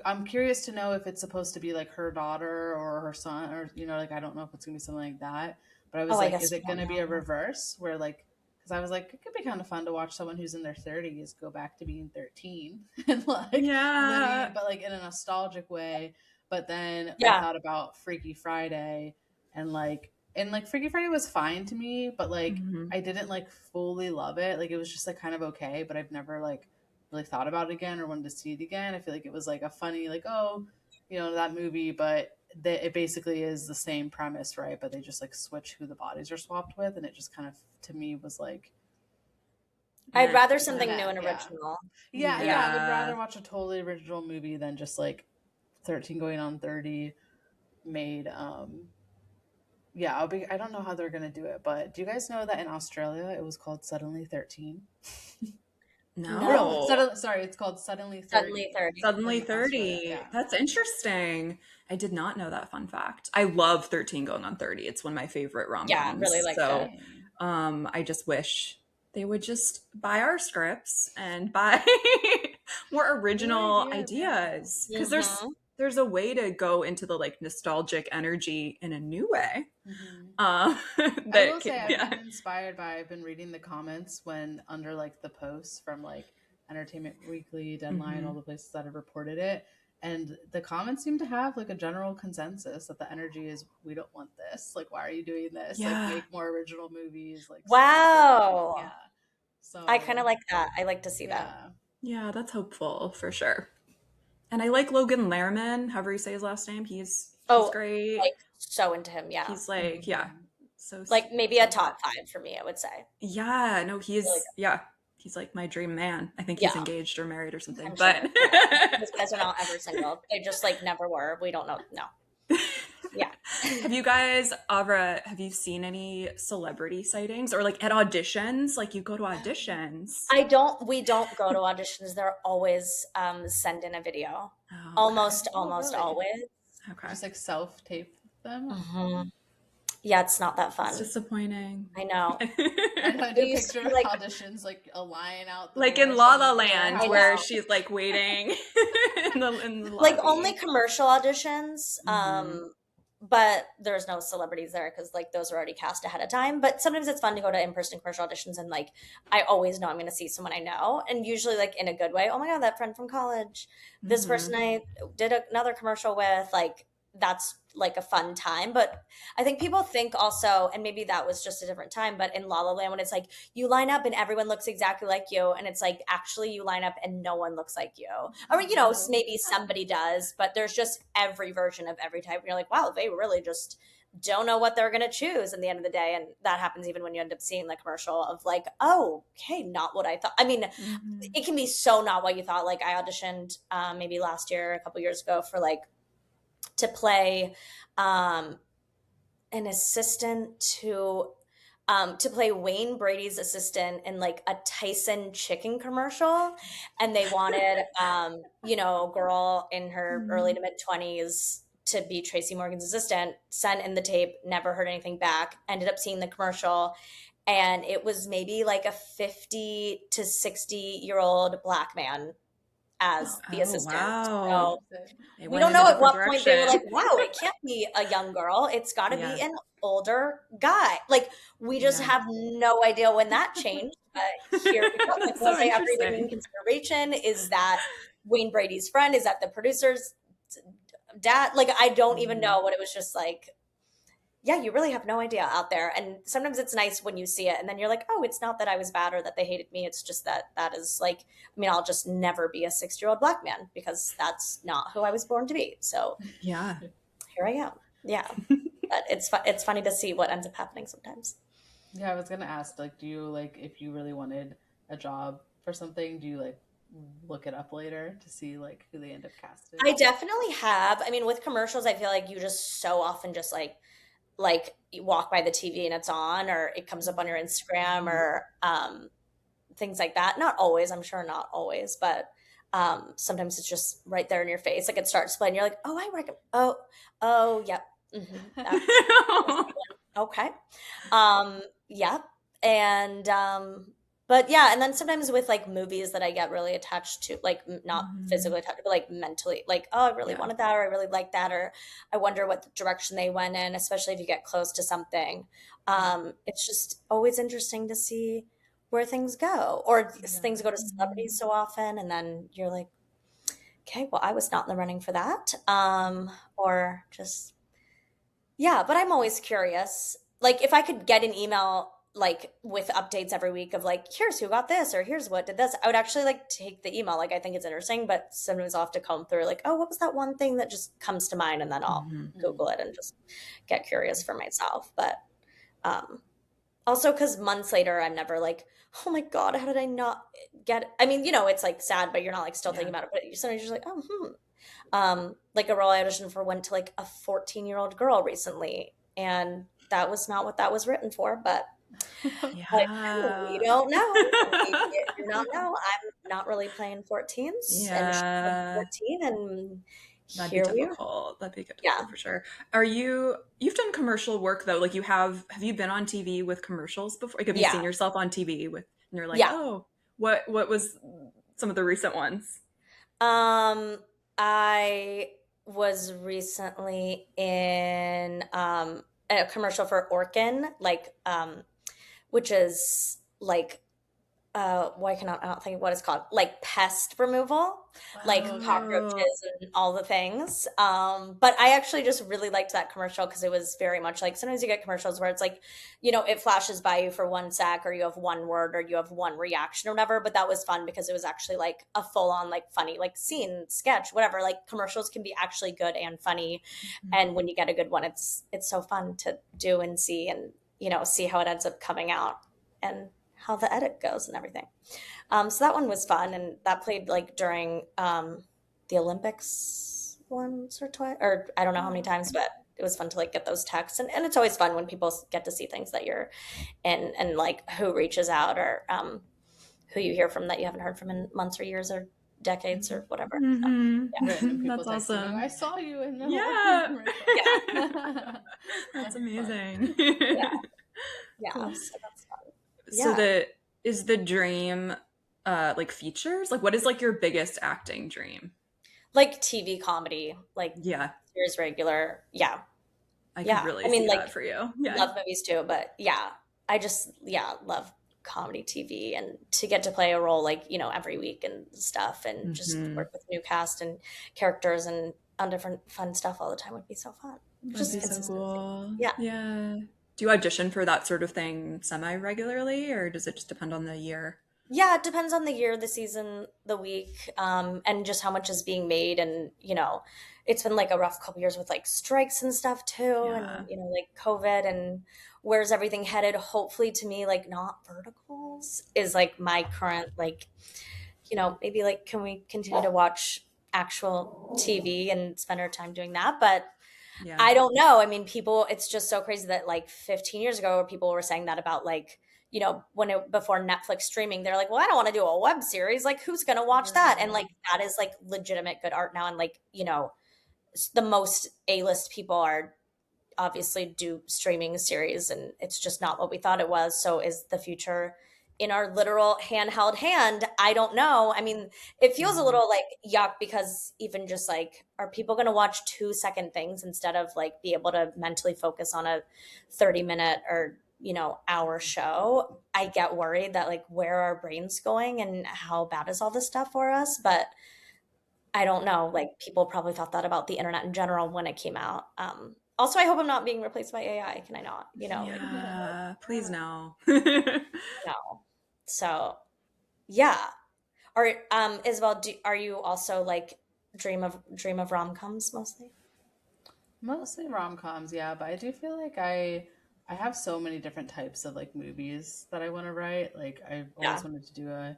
I'm curious to know if it's supposed to be like her daughter or her son, or like I don't know if it's gonna be something like that. But I was Oh, I like, guess is it we gonna don't be a know. reverse where like, because I was like, it could be kind of fun to watch someone who's in their 30s go back to being 13 and like Yeah. but like in a nostalgic way. But then Yeah. I thought about Freaky Friday and Freaky Friday was fine to me, but like Mhm. I didn't like fully love it. Like it was just like kind of okay, but I've never like really thought about it again or wanted to see it again. I feel like it was like a funny like, oh, that movie, but it basically is the same premise, right? But they just like switch who the bodies are swapped with, and it just kind of to me was like, I'd Meh. rather something Meh, new and yeah. original. yeah, I would Yeah. rather watch a totally original movie than just like 13 going on 30 made. Yeah, I don't know how they're gonna do it, but do you guys know that in Australia it was called Suddenly 13? No. Sorry, it's called Suddenly 30. Suddenly 30. Suddenly in Australia, 30. yeah. That's interesting. I did not know that fun fact. I love 13 going on 30. It's one of my favorite rom-coms. Yeah, really like so that. I just wish they would just buy our scripts and buy more original Good idea, ideas. Because Mhm. there's a way to go into the like nostalgic energy in a new way. I That will say yeah. I've been inspired by, I've been reading the comments when under like the posts from like Entertainment Weekly, Deadline, all the places that have reported it. And the comments seem to have like a general consensus that the energy is, we don't want this. Like, why are you doing this? Yeah. Like, make more original movies. Like, Wow. yeah. So I kind of like that. I like to see that. Yeah, that's hopeful for sure. And I like Logan Lerman, however you say his last name. He's great. Like so into him, yeah. He's like, so like maybe a top 5 for me, I would say. Yeah, no, he's Really he's like my dream man. I think Yeah. he's engaged or married or something. I'm But sure. Yeah. Those guys are not ever single. They just like never were. We don't know. No. Yeah. Have you guys, Avra, have you seen any celebrity sightings or like at auditions? Like you go to auditions? We don't go to auditions. They're always send in a video. Oh, Almost really? always. okay. Just like self-tape them. Mhm. Yeah, it's not that It's fun. disappointing. I know. I They do used picture to, like- auditions like a line out the like door in La La so- Land I where know. she's like waiting in the Like lobby. only commercial auditions. Mhm. But there's no celebrities there because like those are already cast ahead of time. But sometimes it's fun to go to in-person commercial auditions and like I always know I'm going to see someone I know, and usually like in a good way. Oh my god, that friend from college, this Mhm. person I did another commercial with. Like that's like a fun time. But I think people think also, and maybe that was just a different time, but in La La Land when it's like you line up and everyone looks exactly like you, and it's like actually you line up and no one looks like you, or maybe somebody does, but there's just every version of every type. And you're like, wow, they really just don't know what they're going to choose in the end of the day. And that happens even when you end up seeing the commercial of like, oh, okay, not what I thought. I mean, Mhm. it can be so not what you thought. Like I auditioned maybe last year, a couple years ago, for like to play an assistant to play Wayne Brady's assistant in like a Tyson chicken commercial. And they wanted, a girl in her early to mid 20s to be Tracy Morgan's assistant, sent in the tape, never heard anything back, ended up seeing the commercial. And it was maybe like a 50 to 60-year-old Black man as the assistant. Wow. So They we went don't in a know at different what point they were like, direction. wow, it can't be a young girl. It's got to Yeah. be an older guy. Like, we just Yeah. have no idea when that changed. But here we go. Like, So was they ever even interesting. in consideration? Is that Wayne Brady's friend? Is that the producer's dad? Like, I don't even know what it was. Just like, yeah, you really have no idea out there. And sometimes it's nice when you see it and then you're like, oh, it's not that I was bad or that they hated me. It's just that is like, I mean, I'll just never be a 60-year-old Black man because that's not who I was born to be. So Yeah. here I am. Yeah. But it's funny to see what ends up happening sometimes. Yeah, I was gonna ask, like, do you like if you really wanted a job for something, do you like look it up later to see like who they end up casting? I definitely have. I mean, with commercials, I feel like you just so often just like you walk by the TV and it's on, or it comes up on your Instagram or things like that. Not always, I'm sure not always, but sometimes it's just right there in your face. Like it starts playing, you're like, oh, I reckon. Oh, yep. Okay. Yeah. And but yeah, and then sometimes with like movies that I get really attached to, like not Mhm. physically attached, but like mentally, like, oh, I really Yeah. wanted that, or I really like that, or I wonder what direction they went in, especially if you get close to something. It's just always interesting to see where things go, or Yeah. things go to celebrities so often, and then you're like, okay, well, I was not in the running for that. Or just yeah, but I'm always curious. Like if I could get an email like with updates every week of like, here's who got this or here's what did this, I would actually like take the email. Like I think it's interesting, but sometimes I'll have to comb through like, oh, what was that one thing that just comes to mind? And then I'll Mhm. Google it and just get curious for myself. But um also because months later I'm never like, oh my God, how did I not get I mean, it's like sad, but you're not like still thinking Yeah. about it. But sometimes you're just like, like a role I auditioned for went to like a 14-year-old girl recently, and that was not what that was written for, but like we Yeah. don't know. We do not know. I'm not really playing 14s, and she's like Yeah. 14, and That'd be here we are. difficult. That'd be Yeah, difficult for sure. You've done commercial work though. Like have you been on TV with commercials before? Like have you yeah, seen yourself on TV with, and you're like, yeah. oh, what was some of the recent ones? Um, I was recently in a commercial for Orkin, like which is like why cannot I don't think what it's called, like pest removal, like Oh, okay. Oh, cockroaches and all the things. But I actually just really liked that commercial because it was very much like sometimes you get commercials where it's like, it flashes by you for 1 sec, or you have one word, or you have one reaction or whatever. But that was fun because it was actually like a full on like funny like scene, sketch, whatever. Like commercials can be actually good and funny, and when you get a good one, it's so fun to do and see, and see how it ends up coming out and how the edit goes and everything. So that one was fun, and that played like during the Olympics once or twice, or I don't know how many times, but it was fun to like get those texts, and it's always fun when people get to see things that you're in, and like who reaches out, or who you hear from that you haven't heard from in months or years or decades or whatever. So Random mm-hmm. people That's texting you, I awesome. saw you in the Yeah. yeah, commercial. That's Fun. amazing. yeah, yeah. Cool. So that's fun. So Yeah, the dream like features? Like what is like your biggest acting dream? like TV comedy, like Yeah, series regular. Yeah, I could yeah. really I mean, see like that for you. Yeah. love movies too, but yeah, I just love comedy TV, and to get to play a role like, every week and stuff, and just Hmm. work with new cast and characters and on different fun stuff all the time would be so fun. That'd Just be so consistency. cool. Yeah. Yeah. Do you audition for that sort of thing semi-regularly, or does it just depend on the year? Yeah, it depends on the year, the season, the week, and just how much is being made. And, it's been like a rough couple years with like strikes and stuff too, Yeah. and, like COVID, and where's everything headed? Hopefully to me, like not verticals is like my current, like, maybe like, can we continue to watch actual TV and spend our time doing that? But Yeah. I don't know. I mean, people, it's just so crazy that like 15 years ago, people were saying that about like, before Netflix streaming, they're like, well, I don't want to do a web series. Like, who's going to watch that? And like, that is like legitimate good art now. And like, the most A-list people are obviously do streaming series, and it's just not what we thought it was. So is the future in our literal handheld hand? I don't know. I mean, it feels a Mhm. little like yuck, because even just like, are people going to watch 2-second things instead of like be able to mentally focus on a 30-minute or hour show? I get worried that like, where are our brains going, and how bad is all this stuff for us? But I don't know. Like, people probably thought that about the internet in general when it came out. Also, I hope I'm not being replaced by AI. Can I not? Like, Yeah. Please no. no. So, yeah. Or Isabel, are you also like dream of rom-coms mostly? Mostly rom-coms, yeah, but I do feel like I have so many different types of like movies that I want to write. Like I've Yeah. always wanted to do a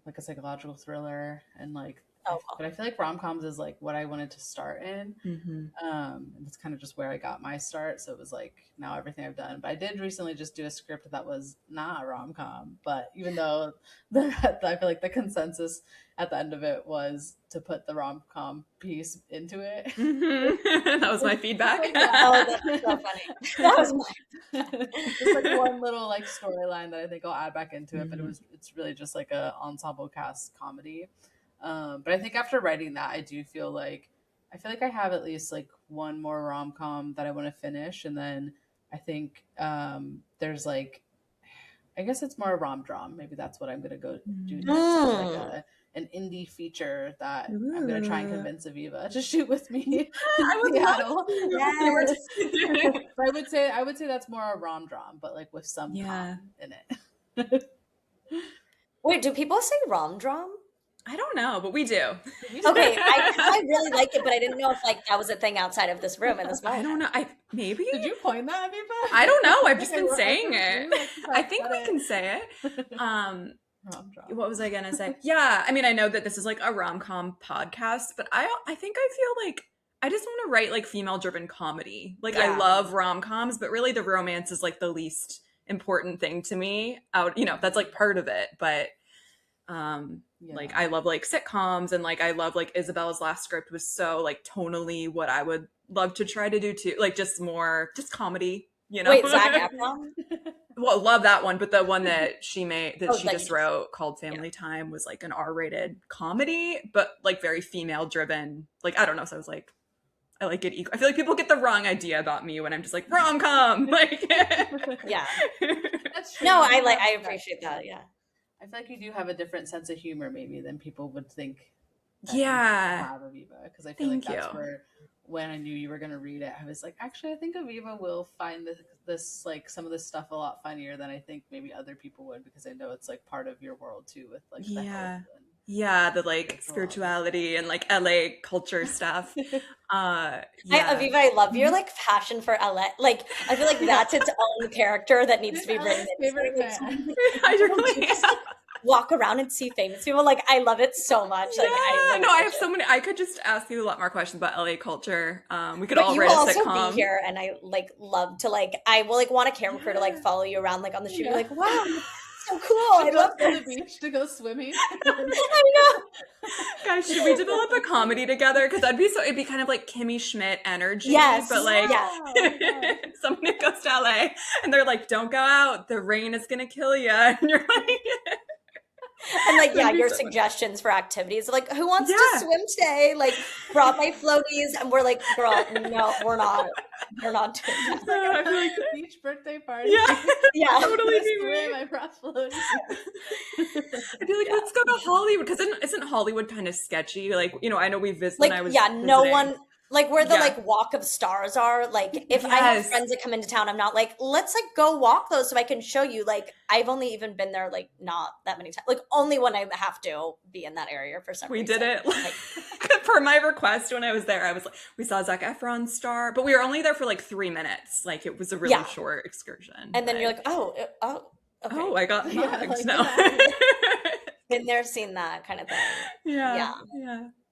like a psychological thriller, and like Oh, But I feel like rom-coms is like what I wanted to start in. Mm-hmm. And it's kind of just where I got my start. So it was like now everything I've done. But I did recently just do a script that was not a rom-com. But even though I feel like the consensus at the end of it was to put the rom-com piece into it. Mm-hmm. That was my feedback. Oh, that's so funny. That was my Just like one little like storyline that I think I'll add back into it. But it's really just like a ensemble cast comedy. But I think after writing that, I feel like I have at least like one more rom com that I want to finish, and then I think there's like, I guess it's more a rom dram. Maybe that's what I'm gonna go do next. Like an indie feature that I'm gonna try and convince Aviva to shoot with me. I would love Yes. But I would say that's more a rom dram, but like with some com in it. Wait, do people say rom dram? I don't know, but we do. Okay, I really like it, but I didn't know if like that was a thing outside of this room in this moment. I don't know. Maybe. Did you coin that, Aviva? I don't know. I've just been saying it. I think we can say it. What was I gonna say? Yeah, I mean, I know that this is like a rom-com podcast, but I think I feel like I just want to write like female-driven comedy. Like I love rom-coms, but really the romance is like the least important thing to me. That's like part of it, but like I love like sitcoms, and like I love like Isabel's last script was so like tonally what I would love to try to do too, like just comedy, Wait, Zac Efron? Well, love that one, but the one that she made she like, just wrote called Family Time was like an R-rated comedy, but like very female driven. Like I don't know, so I was like, I like it equal. I feel like people get the wrong idea about me when I'm just like rom-com. Like Yeah. That's true. No, I appreciate that. Yeah. I feel like you do have a different sense of humor maybe than people would think. Yeah. Aviva, because I feel like that's where when I knew you were going to read it, I was like, actually, I think Aviva will find this like some of this stuff a lot funnier than I think maybe other people would, because I know it's like part of your world too with like the health and the like spirituality and like LA culture stuff. Aviva, I love your like passion for LA. Like I feel like that's its own character that needs to be written. I really am. Walk around and see famous people. Like I love it so much. Like I have so many. I could just ask you a lot more questions about LA culture. We could all you write will a sitcom. also be here, and I like love to like. I will like want a camera crew to like follow you around like on the shoot. You're like, wow, so cool. I love go to the beach to go swimming. I know. Guys, should we develop a comedy together? Because it'd be kind of like Kimmy Schmidt energy. Yes, but like someone who goes to LA and they're like, "Don't go out. The rain is gonna kill you," and you're like. And like, your suggestions for activities, like, who wants to swim today? Like, brought my floaties, and we're like, girl, no, we're not doing that. I feel like the beach birthday party. Yeah, totally. I brought floaties. I'd be like, let's go to Hollywood, because isn't Hollywood kind of sketchy? Like, I know we visited. Like, when I was no visiting. one. Like where the like walk of stars are, like if I have friends that come into town, I'm not like, let's like go walk those so I can show you. Like I've only even been there like not that many times, like only when I have to be in that area for some reason. We did it like per my request when I was there. I was like, we saw Zac Efron star, but we were only there for like 3 minutes. Like it was a really short excursion. And then you're like, okay. Oh, I got mugged. Like, no. Been there, seen that kind of thing. Yeah.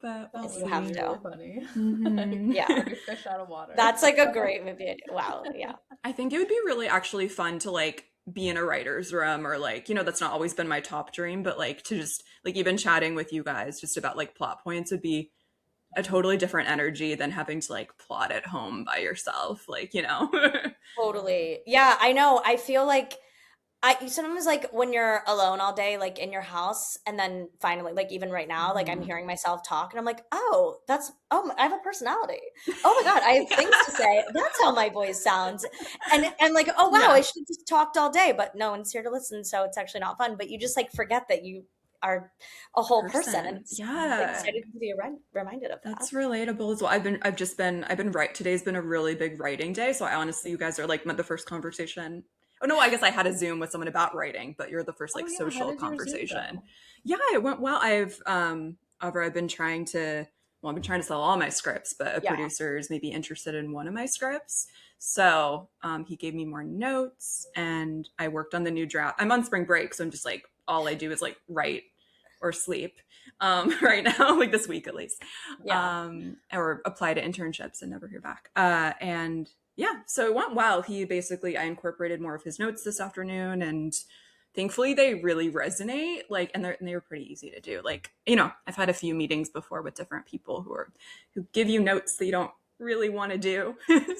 But you have to. Really funny. Mm-hmm. Yeah. Fish out of water. That's like a great movie. Wow. Yeah. I think it would be really actually fun to like be in a writer's room, or like, that's not always been my top dream, but like to just like even chatting with you guys just about like plot points would be a totally different energy than having to like plot at home by yourself. Like, Totally. Yeah, I know. I feel like sometimes like when you're alone all day, like in your house, and then finally, like even right now, like I'm hearing myself talk and I'm like, I have a personality. Oh my God, I have things to say. That's how my voice sounds. And I'm like, oh wow, I should have just talked all day, but no one's here to listen. So it's actually not fun, but you just like forget that you are a whole person. And it's excited to be reminded of that. That's relatable as well. I've been right. Today's been a really big writing day. So I honestly, you guys are like the first conversation. Oh no, I guess I had a Zoom with someone about writing, but you're the first social conversation. Yeah, it went well. I've been trying to sell all my scripts, but a producer's maybe interested in one of my scripts. So he gave me more notes and I worked on the new draft. I'm on spring break, so I'm just like, all I do is like write or sleep right now, like this week at least. Yeah. Or apply to internships and never hear back. And yeah, so it went well. I incorporated more of his notes this afternoon, and thankfully they really resonate, like, and they were pretty easy to do. Like, you know, I've had a few meetings before with different people who give you notes that you don't really want to do.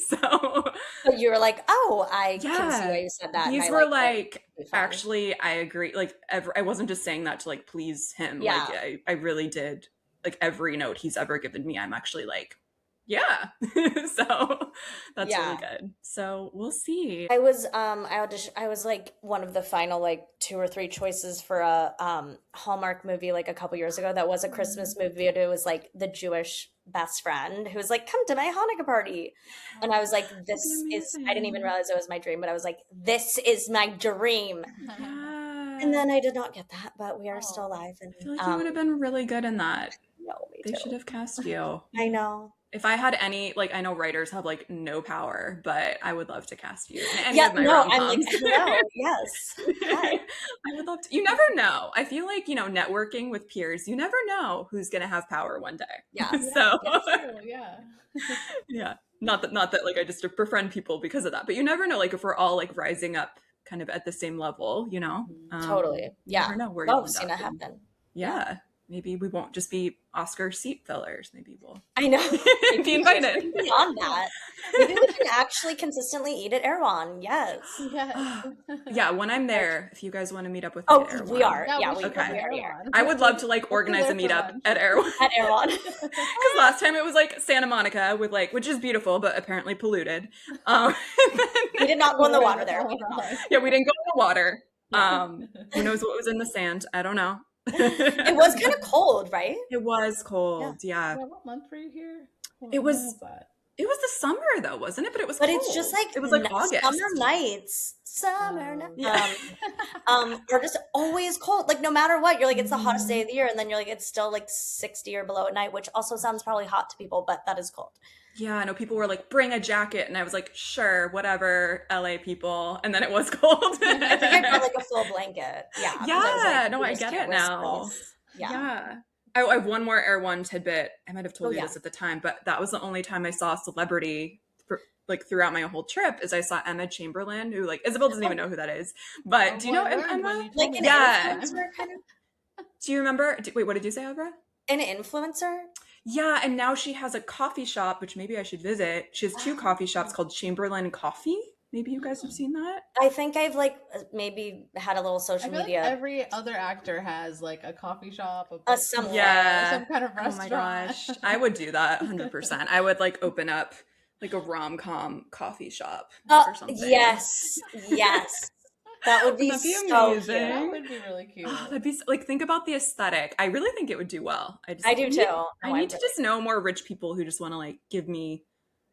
So But you were like, oh, I can see yeah, why you said that. and these I were like it. like, It'd be fun. actually, I agree. Like, I wasn't just saying that to like please him. Yeah. Like, I really did. Like, every note he's ever given me, I'm actually like, yeah. So that's Yeah. really good. So we'll see. I was I was like one of the final like 2 or 3 choices for a Hallmark movie like a couple years ago that was a Christmas movie, and it was like the Jewish best friend who was like, come to my Hanukkah party. And I was like, this is, I didn't even realize it was my dream, but I was like, this is my dream. Yeah. And then I did not get that, but we are still alive. And I feel like you would have been really good in that. no, me They too. should have cast you. I know. If I had any, like, I know writers have like no power, but I would love to cast you in any Yeah, of my no, I'm like, rom-coms. no, yes. Hi. I would love to. You never know. I feel like, you know, networking with peers, you never know who's going to have power one day. Yeah. So, Yeah. yeah. Not that like I just befriend people because of that, but you never know, like, if we're all like rising up kind of at the same level, you know? Totally. You Yeah. never know where you'll Oh, end seen up. it happen. Yeah. Maybe we won't just be Oscar seat fillers. Maybe we'll I know. be invited. Beyond that, maybe we can actually consistently eat at Erewhon. Yes. Yeah. Yeah, when I'm there, if you guys want to meet up with me Oh, at Erewhon. we are. Yeah, we we should Okay. go to are. Erewhon. I would love to like organize a there for meetup lunch. at Erewhon. At Erewhon. Because last time it was like Santa Monica with like, which is beautiful, but apparently polluted. We did not go in the water there. Yeah, we didn't go in the water. Yeah. Who knows what was in the sand? I don't know. It was kind of cold, right? It was cold. Yeah. What month were you here? It was- When was that? It was the summer though, wasn't it? But it was But cold. it's just like it was like n- August. summer nights. Summer nights. Yeah. Are just always cold. Like no matter what, you're like it's the hottest day of the year, and then you're like it's still like 60 or below at night, which also sounds probably hot to people, but that is cold. Yeah, I know people were like, bring a jacket. And I was like, sure, whatever, LA people. And then it was cold. I think I brought like a full blanket. Yeah. 'cause I was Yeah, like, no, we I just get can't it risk now. this. Yeah. Yeah. I have one more Erewhon tidbit. I might have told Oh, you yeah. this at the time, but that was the only time I saw a celebrity like throughout my whole trip is I saw Emma Chamberlain, who like Isabel doesn't even know who that is. But do you know Emma? Like an Yeah. influencer kind of. Do you remember? Wait, what did you say, Avra? An influencer? Yeah, and now she has a coffee shop, which maybe I should visit. She has 2 coffee shops called Chamberlain Coffee. Maybe you guys have seen that. I think I've like maybe had a little I social feel media. like every other actor has like a coffee shop, something. Yeah. some kind of Oh restaurant. my gosh. I would do that 100%. I would like open up like a rom-com coffee shop or something. Yes. Yes. That would be, That'd be so amazing. cute. That would be really cute. Oh, that'd be like, think about the aesthetic. I really think it would do well. I do too. I need to just know more rich people who just want to like give me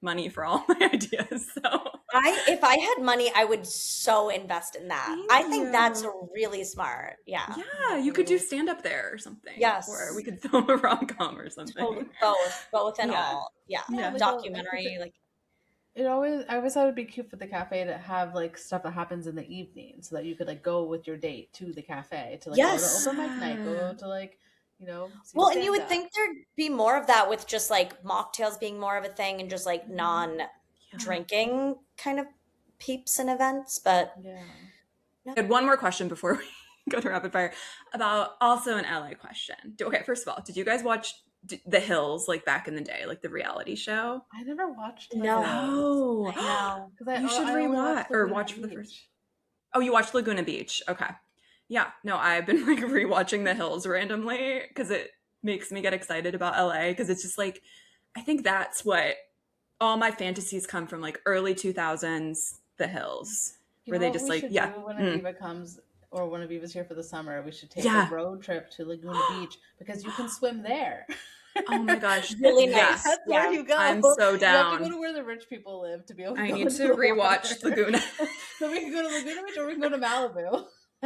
money for all my ideas. So If I had money, I would so invest in that. Thank I think you. that's really smart. Yeah. yeah, you could do stand up there or something. Yes. Or we could film a rom-com or something. Totally. Both and Yeah. all. Yeah. Yeah. Like, Documentary. Like I always thought it'd be cute for the cafe to have like stuff that happens in the evening, so that you could like go with your date to the cafe to like Yes. go to open mic night, go to like see well, and you would stand-up. think there'd be more of that with just like mocktails being more of a thing and just like non-drinking kind of peeps and events, but Yeah. I had one more question before we go to rapid fire about also an LA question. Okay, first of all, did you guys watch The Hills like back in the day, like the reality show? I never watched the No. Oh, no. You should rewatch or watch for the first. Oh, you watched Laguna Beach. Okay. Yeah. No, I've been like rewatching The Hills randomly because it makes me get excited about LA because it's just like, I think that's what all my fantasies come from, like early 2000s, The Hills, where they just like, yeah. When Aviva comes or when Aviva's here for the summer, we should take Yeah. a road trip to Laguna Beach because you can swim there. Oh my gosh. Really Yeah. nice. That's Yeah. where you go. I'm so You have down. to go to where the rich people live to be able to I go need into to the rewatch water. Laguna. So we can go to Laguna Beach or we can go to Malibu.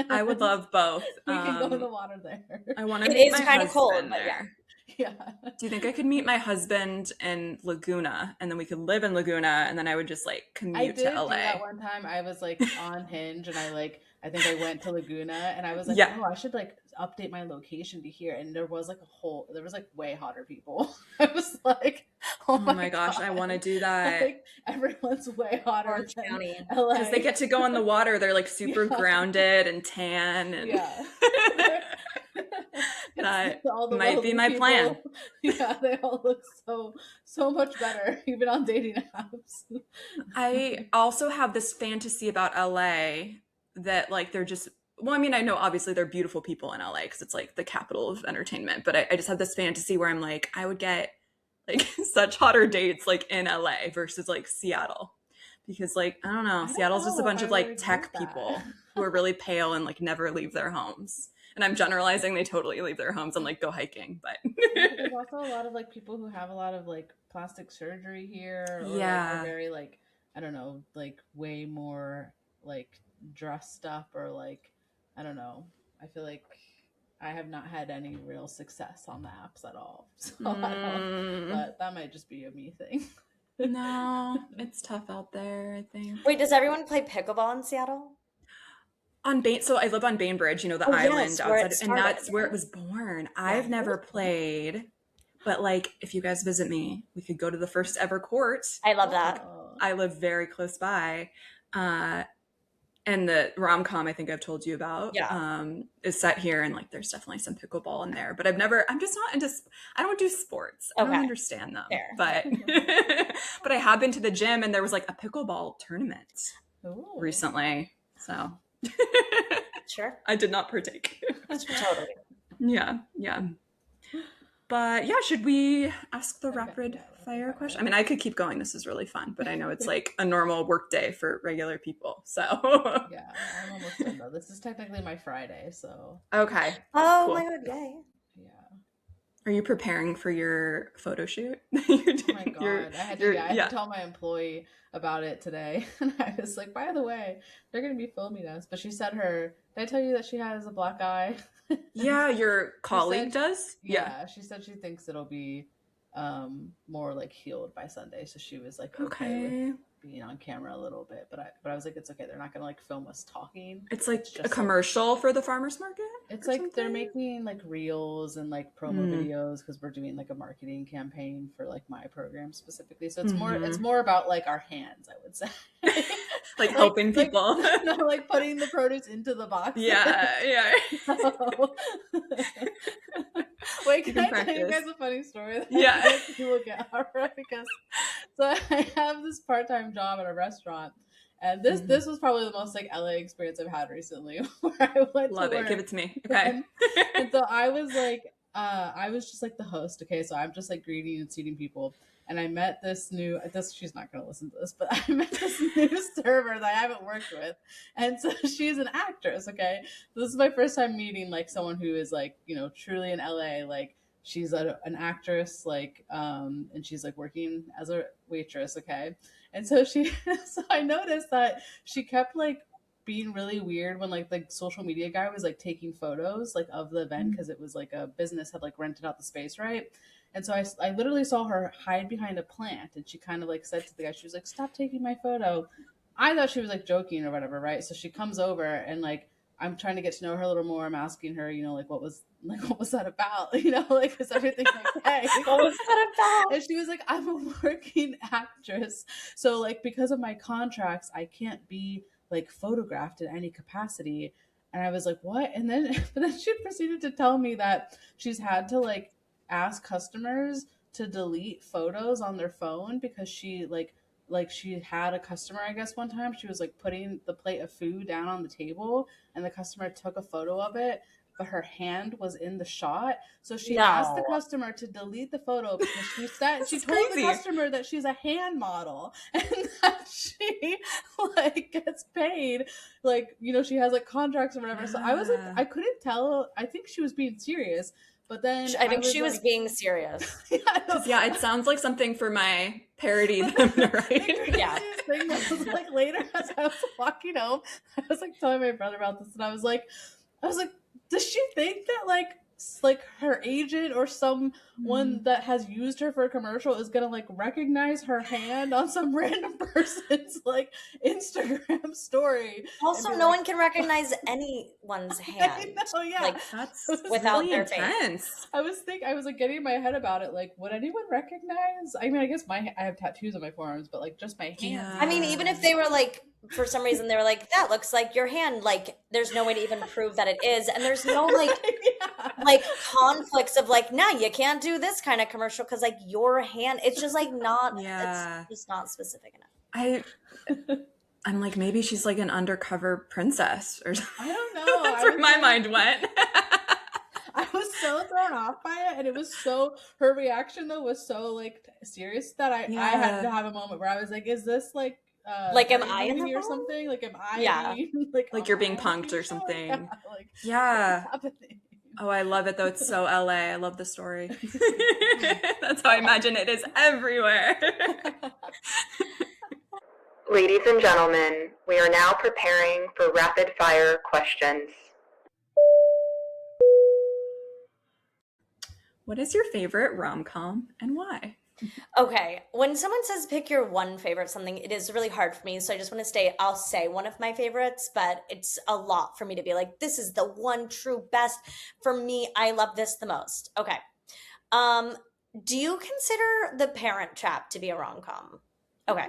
I would love both. We can go in the water there. I want to It meet is my kinda husband cold, but there. Yeah. Do you think I could meet my husband in Laguna and then we could live in Laguna and then I would just like I commute did to do LA? that one time. I was like on Hinge and I like I think I went to Laguna, and I was like, Yeah. oh, I should like update my location to here. And there was like way hotter people. I was like, oh, my gosh, God. I want to do that. Like everyone's way hotter Orange than County. LA. Because they get to go in the water. They're like super grounded and tan. And Yeah. that All the might be wealthy my people. plan. Yeah, they all look so much better, even on dating apps. I also have this fantasy about LA that like they're just, well, I mean, I know obviously they're beautiful people in LA because it's like the capital of entertainment, but I just have this fantasy where I'm like, I would get like such hotter dates like in LA versus like Seattle. Because like, I don't know, Seattle's just a bunch of like tech people who are really pale and like never leave their homes. And I'm generalizing, they totally leave their homes and like go hiking, but there's also a lot of like people who have a lot of like plastic surgery here, or like, are very like, I don't know, like way more like dressed up, or like, I don't know. I feel like I have not had any real success on the apps at all. So I don't, but that might just be a me thing. No, it's tough out there, I think. Wait, does everyone play pickleball in Seattle? On Bain, so I live on Bainbridge, you know, the island outside, and that's where it was born. I've never played, but like, if you guys visit me, we could go to the first ever court. I love that. I live very close by. And the rom-com I think I've told you about is set here, and like there's definitely some pickleball in there, but I'm just not into, I don't do sports. I don't understand them. Fair. But but I have been to the gym, and there was like a pickleball tournament recently. So sure. I did not partake. Totally. Yeah. But yeah, should we ask the rapid fire question? I mean, I could keep going. This is really fun, but I know it's like a normal work day for regular people. So yeah, I'm almost done though. This is technically my Friday, so okay. Oh cool. my God, yay! Yeah. Are you preparing for your photo shoot? Oh my God, I had to tell my employee about it today, and I was like, by the way, they're going to be filming us. But she said did I tell you that she has a black eye? Yeah, your colleague does? Yeah, she said she thinks it'll be more like healed by Sunday, so she was like okay with being on camera a little bit, but I was like, it's okay, they're not gonna like film us talking. It's like a commercial for the farmers market. It's like something? They're making like reels and like promo videos because we're doing like a marketing campaign for like my program specifically, so it's more about like our hands, I would say. like helping people. No, like putting the produce into the box. Yeah. Wait, can I tell you guys a funny story? Yeah. People get Avra, because so I have this part-time job at a restaurant, and this was probably the most like LA experience I've had recently, where I went Love to it. work. Give it to me. Okay. And so I was like, I was just like the host. Okay, so I'm just like greeting and seating people. And I met she's not going to listen to this, but I met this new server that I haven't worked with. And so she's an actress, okay? So this is my first time meeting, like, someone who is, like, you know, truly in LA. Like, she's an actress, like, and she's, like, working as a waitress, okay? And so so I noticed that she kept, like, being really weird when, like, the social media guy was, like, taking photos, like, of the event, because it was, like, a business had, like, rented out the space, right? And so I literally saw her hide behind a plant, and she kind of like said to the guy, she was like, stop taking my photo. I thought she was like joking or whatever, right? So she comes over, and like, I'm trying to get to know her a little more. I'm asking her, you know, like, what was that about? You know, like, is everything okay? What was that about? And she was like, I'm a working actress. So like, because of my contracts, I can't be like photographed in any capacity. And I was like, what? And then she proceeded to tell me that she's had to like ask customers to delete photos on their phone because she she had a customer, I guess one time she was like putting the plate of food down on the table, and the customer took a photo of it, but her hand was in the shot, so she asked the customer to delete the photo because she said she told the customer that she's a hand model and that she like gets paid, like, you know, she has like contracts or whatever. So I was like, I couldn't tell. I think she was being serious. But then I think she was being serious. Yeah, it sounds like something for my parody them to write. Yeah. Thing that was like later as I was walking home, I was like telling my brother about this, and I was like, does she think that like like her agent or someone that has used her for a commercial is gonna like recognize her hand on some random person's like Instagram story. Also, no one can recognize anyone's hand. know, yeah. Like, That's without really their face. intense. I was like getting in my head about it. Like, would anyone recognize? I mean, I guess I have tattoos on my forearms, but like just my hands. Yeah. I mean, even if they were like, for some reason, they were like, that looks like your hand. Like, there's no way to even prove that it is. And there's no like, like conflicts of like, nah, you can't do this kind of commercial because like your hand, it's just like not, Yeah. it's just not specific enough. I'm like, maybe she's like an undercover princess or something. I don't know. That's where my mind went. I was so thrown off by it, and it was so, her reaction though was so like serious that I had to have a moment where I was like, is this like am I in the or wrong? something? Like, am I Yeah. being, Like you're being on a punked TV or show? something. Yeah, like, Yeah. what's happening? Oh, I love it though. It's so LA. I love the story. That's how I imagine it is everywhere. Ladies and gentlemen, we are now preparing for rapid fire questions. What is your favorite rom-com and why? Okay, when someone says pick your one favorite something, it is really hard for me. So I just want to I'll say one of my favorites, but it's a lot for me to be like, this is the one true best. For me, I love this the most. Okay. Do you consider The Parent Trap to be a rom-com? Okay.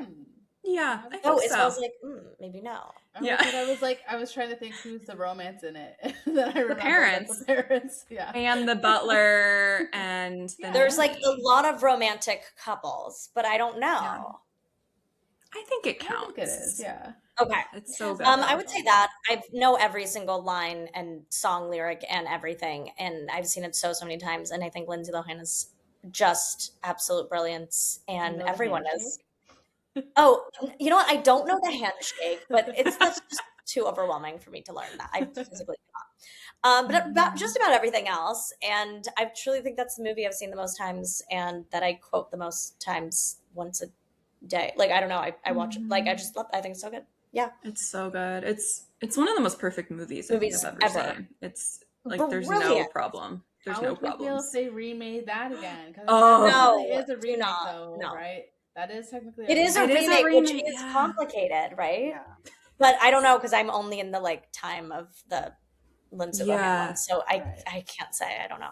Yeah, I think Oh, so. it smells like, maybe no. Yeah. I was trying to think who's the romance in it. Then I remembered parents. The parents, yeah. And the butler and the There's like nanny. a lot of romantic couples, but I don't know. Yeah. I think it I counts. think it is, yeah. Okay. It's so good. I would say that I know every single line and song lyric and everything, and I've seen it so many times. And I think Lindsay Lohan is just absolute brilliance, and No everyone handshake? is. Oh, you know what? I don't know the handshake, but that's just too overwhelming for me to learn that. I physically cannot. But about just about everything else, and I truly think that's the movie I've seen the most times, and that I quote the most times once a day. Like, I don't know, I watch it. Like, I just love. I think it's so good. Yeah. It's so good. It's one of the most perfect movies I've ever ever. seen. It's like there's no Brilliant. problem. There's How no would you feel problems. if they remade that again? 'Cause Oh. it is No, a do remake, not. though, No. right? That is technically It is a It is a remake, which remake, is yeah. complicated, right? Yeah. But I don't know because I'm only in the like time of the Lindsay Lohan Yeah. one, so Right. I can't say. I don't know.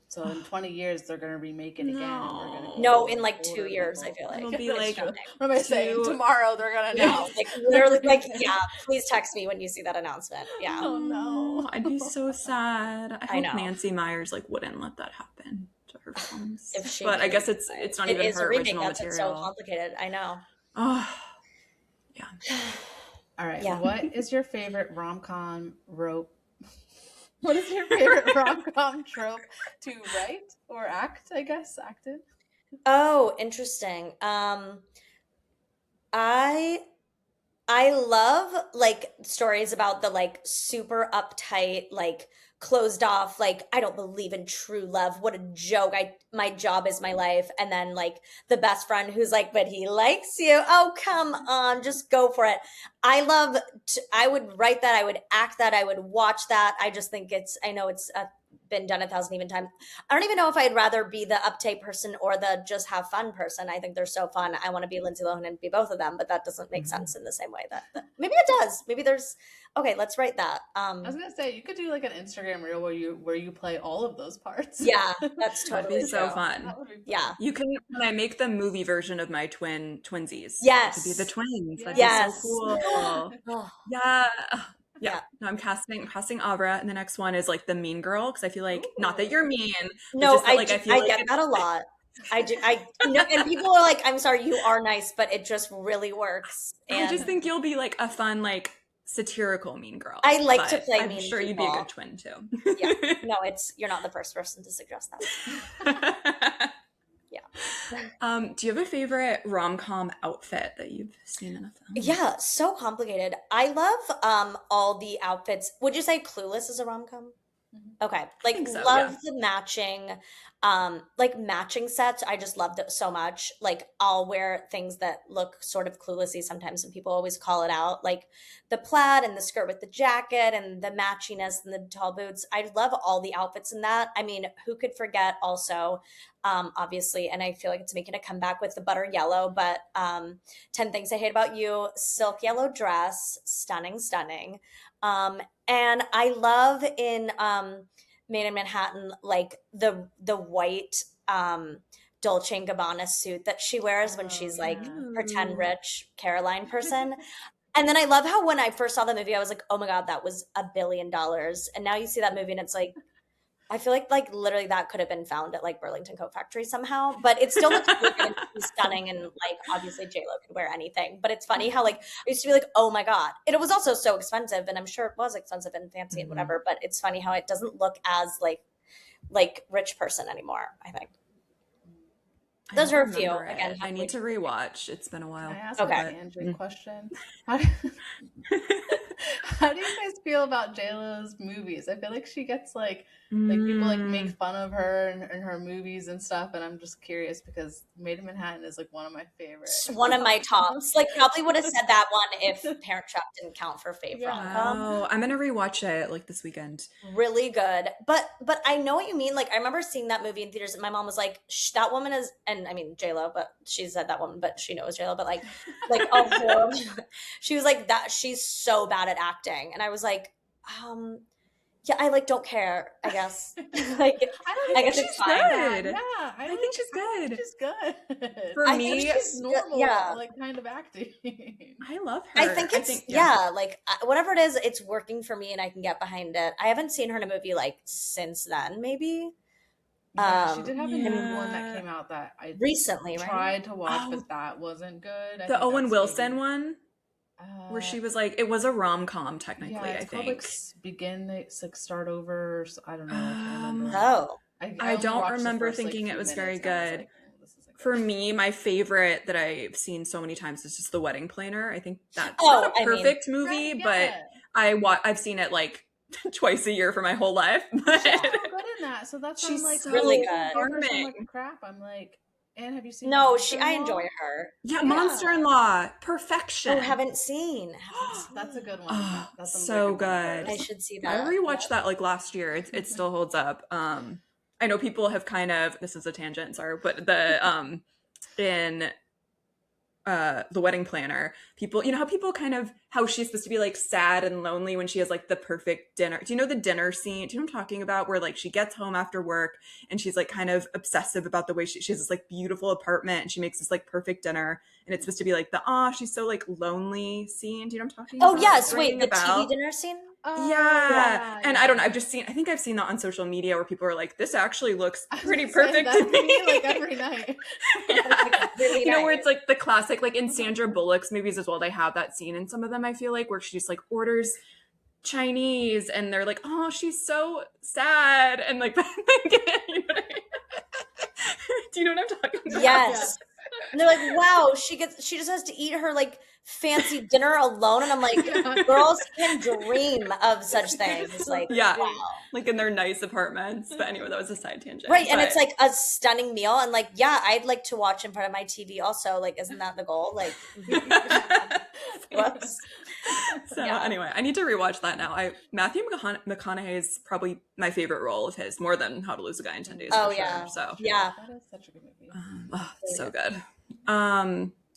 So in 20 years, they're gonna remake it again. And they're gonna No, get in like older 2 years, people. I feel like. It'll be That's like true. What am I saying? two- Tomorrow they're gonna Yeah, know. like literally, like, yeah. Please text me when you see that announcement. Yeah. Oh no. I'd be so sad. I hope know. Nancy Myers like wouldn't let that happen to her films. If she but I could- guess it's not It even is a her remake. original That's what's so material. complicated. I know. Oh, All right. Yeah. What is your favorite rom-com rope? What is your favorite rom-com trope to write or act? I guess acted. Oh, interesting. I love like stories about the like super uptight, like closed off, like I don't believe in true love. What a joke. My job is my life. And then like the best friend who's like, but he likes you. Oh, come on, just go for it. I would write that. I would act that. I would watch that. I just think I know it's been done 1,000 even times. I don't even know if I'd rather be the uptight person or the just have fun person. I think they're so fun. I want to be Lindsay Lohan and be both of them, but that doesn't make sense in the same way that maybe it does. Maybe there's okay. Let's write that. I was gonna say you could do like an Instagram reel where you play all of those parts. Yeah, that's that'd totally be so true. fun. That would be fun. Yeah. You can when I make the movie version of my twinsies. Yes. To be the twins. That'd Yes. be so cool. Oh, Yeah. Yeah. Yeah. No, I'm casting Avra, and the next one is like the mean girl because I feel like not that you're mean. but no, just that, I like, feel like get that a lot. I do. And people are like, "I'm sorry, you are nice, but it just really works." And I just think you'll be like a fun, like satirical mean girl. I like to but play I'm mean sure you'd be a people. good twin too. Yeah. No, you're not the first person to suggest that. Yeah. Do you have a favorite rom-com outfit that you've seen in a film? Yeah, so complicated. I love all the outfits. Would you say Clueless is a rom-com? Okay. Like think so, love yeah. the matching like matching sets. I just loved it so much. Like I'll wear things that look sort of cluelessy sometimes and people always call it out. Like the plaid and the skirt with the jacket and the matchiness and the tall boots. I love all the outfits in that. I mean, who could forget also obviously, and I feel like it's making a comeback with the butter yellow, but 10 Things I Hate About You, silk yellow dress, stunning, stunning. And I love in Made in Manhattan, like the white Dolce and Gabbana suit that she wears when she's like pretend rich Caroline person. And then I love how when I first saw the movie, I was like, oh my God, that was $1 billion. And now you see that movie and it's like, I feel like literally that could have been found at like Burlington Coat Factory somehow, but it still looks really good and stunning. And like, obviously J-Lo could wear anything, but it's funny how like, I used to be like, oh my God. It was also so expensive and I'm sure it was expensive and fancy and whatever, but it's funny how it doesn't look as like rich person anymore, I think. Those are a few. Again, I need to rewatch. It's been a while. Can I ask Okay. a tangent question? How do you guys feel about JLo's movies? I feel like she gets like people like make fun of her and her movies and stuff, and I'm just curious because Made in Manhattan is like one of my favorites. One of my tops. Like probably would have said that one if Parent Trap didn't count for fave rom-com. Oh, I'm gonna rewatch it like this weekend. Really good, but I know what you mean. Like I remember seeing that movie in theaters, and my mom was like, "That woman is," and I mean J-Lo, but she said that woman, but she knows J-Lo, but like a horrible. She was like that. She's so bad at acting, and I was like, yeah, I like don't care. I guess like I guess it's fine. Good. Yeah, I think she's good. She's good. For I me, think She's normal, yeah. like kind of acting. I love her. I think it's like whatever it is, it's working for me, and I can get behind it. I haven't seen her in a movie like since then, maybe. Yeah, she did have a new one that came out that I recently, right? tried to watch, but that wasn't good. The Owen Wilson one, where she was like, it was a rom-com technically. Yeah, it's I called think. It's like Start Over. I don't know. I can't remember. Oh, I only don't watched the remember first, like, thinking it few was very minutes, and I was good. like, oh, this isn't good. For me, my favorite that I've seen so many times is just The Wedding Planner. I think that's Oh, not a I mean, perfect movie, Right, yeah. but I've seen it like twice a year for my whole life. But She's so good in that. So that's why I'm She's like so really give her good. so charming. much crap. I'm like, and have you seen? no, Monster I in Law? enjoy her. yeah, Monster-in-Law, perfection. Oh, haven't seen. That's a good one. Oh, That's a so wicked one good. I first. should see I that. rewatched that like last year. It still holds up. I know people have kind of, this is a tangent, sorry, but the in The Wedding Planner, people, you know how people kind of, how she's supposed to be like sad and lonely when she has like the perfect dinner. Do you know the dinner scene? Do you know what I'm talking about? Where like she gets home after work and she's like kind of obsessive about the way she has this like beautiful apartment and she makes this like perfect dinner, and it's supposed to be like the she's so like lonely scene. Do you know what I'm talking Oh about? yes, Like, wait, ringing the a bell? TV dinner scene. Oh, Yeah. And yeah. I don't know, I think I've seen that on social media where people are like, this actually looks I was pretty gonna say, perfect that's to me. like every night. Yeah. Really You know, where nice. it's like the classic, like in Sandra Bullock's movies as well, they have that scene in some of them, I feel like, where she just like orders Chinese and they're like, oh, she's so sad. And like, you know what I mean? Do you know what I'm talking about? Yes. And they're like, wow, she just has to eat her like fancy dinner alone. And I'm like, girls can dream of such things. Like, Yeah. wow. Like in their nice apartments. But anyway, that was a side tangent. Right. And But- it's like a stunning meal. And like, yeah, I'd like to watch in front of my TV also. Like, isn't that the goal? Like, whoops. So Yeah. anyway, I need to rewatch that now. Matthew McConaughey is probably my favorite role of his, more than How to Lose a Guy in 10 Days. Oh, for yeah. Sure. So Yeah. That is such a good movie. it's so good.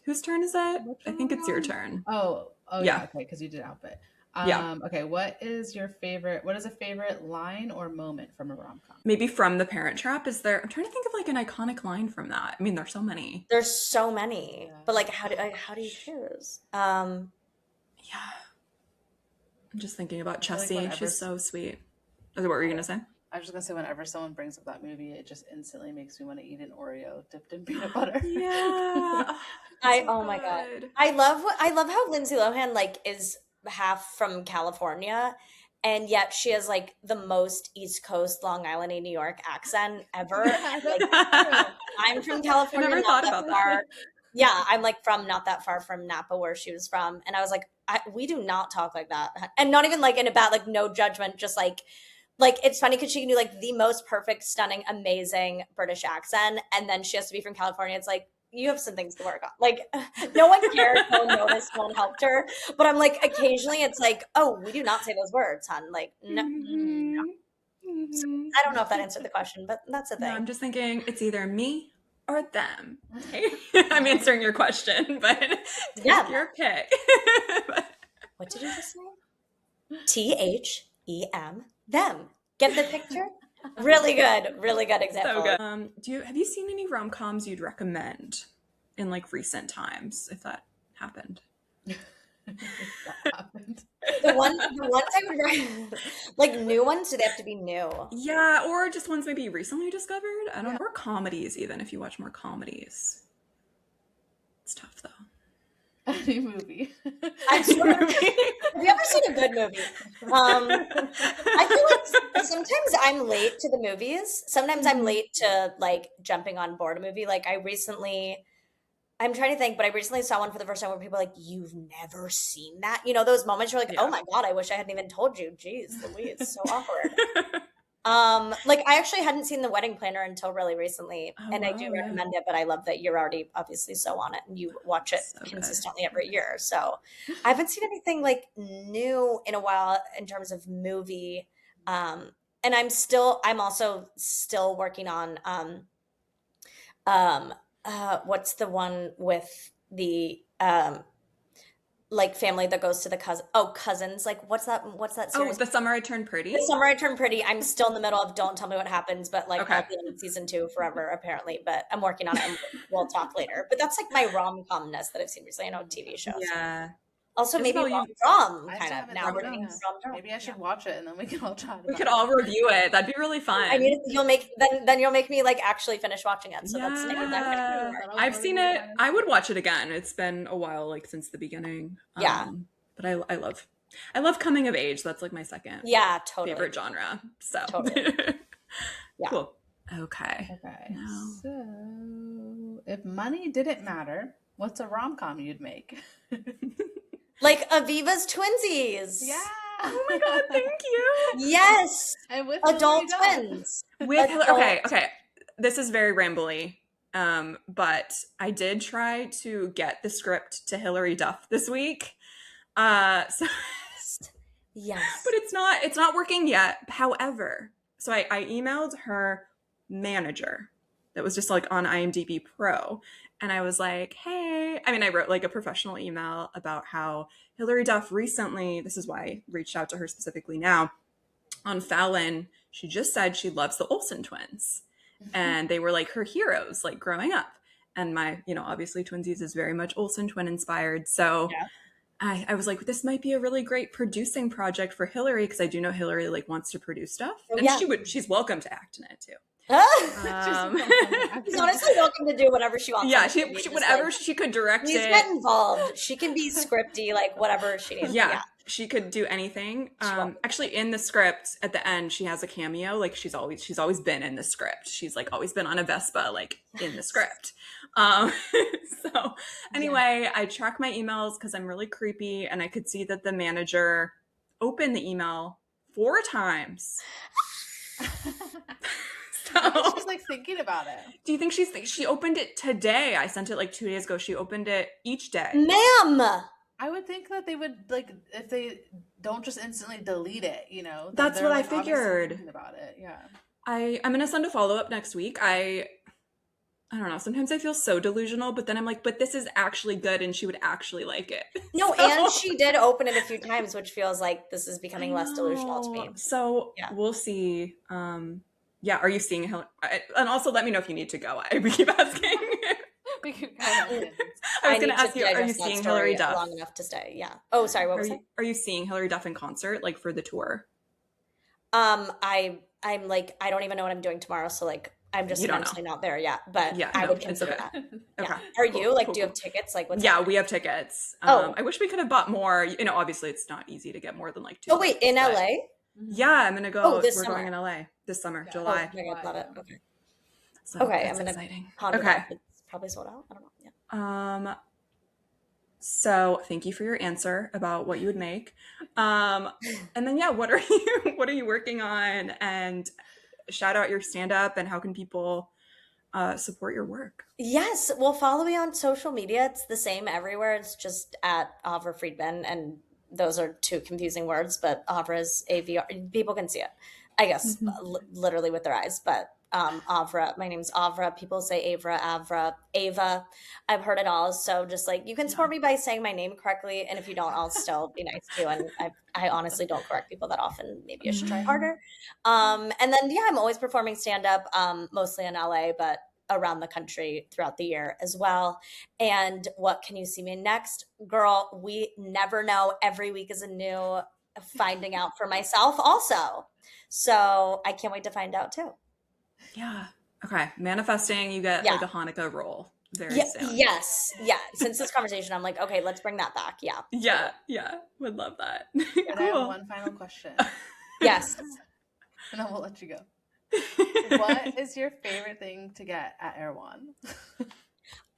Whose turn is it? I think it's your turn. Oh Yeah. yeah. Okay, because you did outfit. Yeah. Okay. What is a favorite line or moment from a rom com? Maybe from The Parent Trap. I'm trying to think of like an iconic line from that. I mean, there's so many. There's so many. Yeah. But like, how do you choose? Yeah. I'm just thinking about feel like Chessie. whenever- She's so sweet. What were you gonna say? I was just gonna say, whenever someone brings up that movie, it just instantly makes me want to eat an Oreo dipped in peanut butter. Yeah. Oh my God. I love how Lindsay Lohan like is half from California, and yet she has like the most East Coast Long Island New York accent ever. Like, I'm from California, I never not thought that about that. far. Yeah, I'm like from not that far from Napa where she was from, and I was like, we do not talk like that, and not even like in a bad, like no judgment, just like like, it's funny because she can do like the most perfect, stunning, amazing British accent, and then she has to be from California. It's like, you have some things to work on. Like, no one cared, no one noticed, no one helped her. But I'm like, occasionally it's like, oh, we do not say those words, hon. Like, no. So, I don't know if that answered the question, but that's the thing. No, I'm just thinking it's either me or them. I'm answering your question, but take your pick. What did you just say? THEM, them. Get the picture? Really good example. So good. Have you seen any rom-coms you'd recommend in like recent times, if that happened? The ones I would recommend, like new ones, do they have to be new? Yeah, or just ones maybe recently discovered. I don't know. Or comedies, even if you watch more comedies. It's tough though. Any movie. Have you ever seen a good movie? I feel like sometimes I'm late to the movies. Sometimes I'm late to like jumping on board a movie. Like I'm trying to think, but I recently saw one for the first time where people are like, you've never seen that? You know, those moments you're like, oh my God, I wish I hadn't even told you. Jeez, Louise, it's so awkward. Like I actually hadn't seen The Wedding Planner until really recently, and I do recommend it, but I love that you're already obviously so on it and you watch it consistently every year. So I haven't seen anything like new in a while in terms of movie. And I'm also still working on what's the one with the like family that goes to the cousins. Like what's that series? Oh, The Summer I Turned Pretty. The Summer I Turned Pretty. I'm still in the middle of don't tell me what happens, but like I'll be in season 2 forever apparently, but I'm working on it and we'll talk later. But that's like my rom-comness that I've seen recently. I know TV shows. Yeah. Also Isabel, maybe rom kind of. Now we're doing maybe I should watch it and then we can all chat about it. We could all review it. That'd be really fun. You'll make me like actually finish watching it. So that's I've seen it. I would watch it again. It's been a while, like since the beginning. But I love coming of age. That's like my second favorite genre. So cool. Okay. Now. So if money didn't matter, what's a rom-com you'd make? Like Aviva's Twinsies. Yeah. Oh my God, thank you. Yes. And with adult twins. Okay. This is very rambly. But I did try to get the script to Hilary Duff this week. Yes. But it's not working yet. However, so I emailed her manager that was just like on IMDb Pro. And I was like, hey, I wrote like a professional email about how Hilary Duff recently, this is why I reached out to her specifically now, on Fallon, she just said she loves the Olsen twins. And they were like her heroes, like growing up. And my, obviously Twinsies is very much Olsen twin inspired. So I was like, this might be a really great producing project for Hilary, because I do know Hilary like wants to produce stuff. And she's welcome to act in it too. She's honestly welcome to do whatever she wants. Yeah, she could direct it. Get involved. She can be scripty, like whatever she needs. Yeah, she could do anything. Actually, in the script at the end, she has a cameo. Like she's always been in the script. She's like always been on a Vespa, like in the script. So anyway, I track my emails because I'm really creepy, and I could see that the manager opened the email 4 times. She's like thinking about it. Do you think she opened it today? I sent it like 2 days ago. She opened it each day. Ma'am! I would think that they would like if they don't just instantly delete it, That's what I figured. Thinking about it, yeah. I'm gonna send a follow-up next week. I don't know. Sometimes I feel so delusional, but then I'm like, but this is actually good, and she would actually like it. No, and she did open it a few times, which feels like this is becoming less delusional to me. So we'll see. Yeah, are you seeing Hillary? And also let me know if you need to go. We keep asking. I was going to ask you, are you seeing Hilary Duff? Long enough to stay, yeah. Oh, sorry, what was it? Are you seeing Hilary Duff in concert, like for the tour? I'm like, I don't even know what I'm doing tomorrow, so like, I'm just mentally not there yet, but I would consider that. Okay. Are you? Like, do you have tickets? Like, what's we have tickets. I wish we could have bought more. Obviously it's not easy to get more than like 2. Oh, wait, in LA? Yeah, I'm going to go. We're going in LA this summer, July. Oh my God, love it. Okay. So I'm going to exciting. ponder that. It's probably sold out. I don't know. Yeah. So thank you for your answer about what you would make. And then, yeah, what are you working on? And shout out your stand-up, and how can people support your work? Yes, well, follow me on social media. It's the same everywhere. It's just at Avra Friedman, and those are two confusing words, but Avra is AVR. People can see it, I guess, literally with their eyes. But Avra, my name's Avra. People say Avra, Avra, Ava. I've heard it all. So just like, you can support me by saying my name correctly, and if you don't, I'll still be nice too. And I honestly don't correct people that often. Maybe I should try harder. And then yeah, I'm always performing stand up, mostly in LA, but around the country throughout the year as well. And what can you see me next? Girl, we never know. Every week is a new finding out for myself also. So I can't wait to find out too. Yeah. Okay. Manifesting, you get like a Hanukkah roll very soon. Yes. Yeah. Since this conversation, I'm like, okay, let's bring that back. Yeah. Yeah. Yeah. Would love that. And I have one final question. Yes. And I will let you go. What is your favorite thing to get at Erewhon?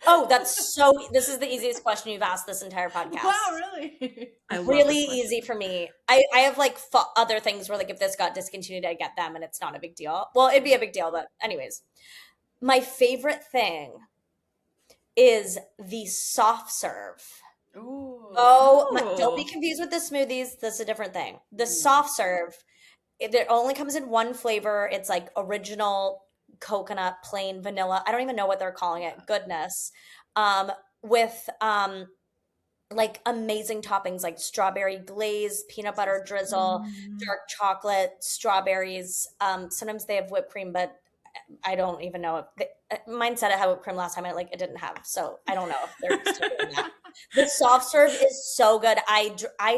Oh, this is the easiest question you've asked this entire podcast. Wow, really? Really easy for me. I have like other things where like if this got discontinued, I get them and it's not a big deal. Well, it'd be a big deal, but anyways. My favorite thing is the soft serve. Ooh. Don't be confused with the smoothies. That's a different thing. The soft serve, it only comes in one flavor. It's like original coconut, plain vanilla. I don't even know what they're calling it. Goodness. With like amazing toppings like strawberry glaze, peanut butter drizzle, dark chocolate, strawberries. Sometimes they have whipped cream, but I don't even know if mine said it had whipped cream last time, and it didn't have. So I don't know if they're still doing that. The soft serve is so good. I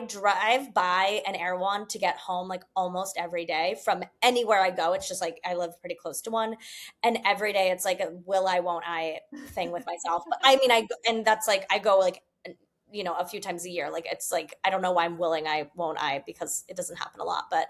drive by an Erewhon to get home like almost every day from anywhere I go. It's just like I live pretty close to one, and every day it's like a will I won't I thing with myself. But I mean that's like I go like a few times a year. Like it's like I don't know why I'm willing I won't I, because it doesn't happen a lot. But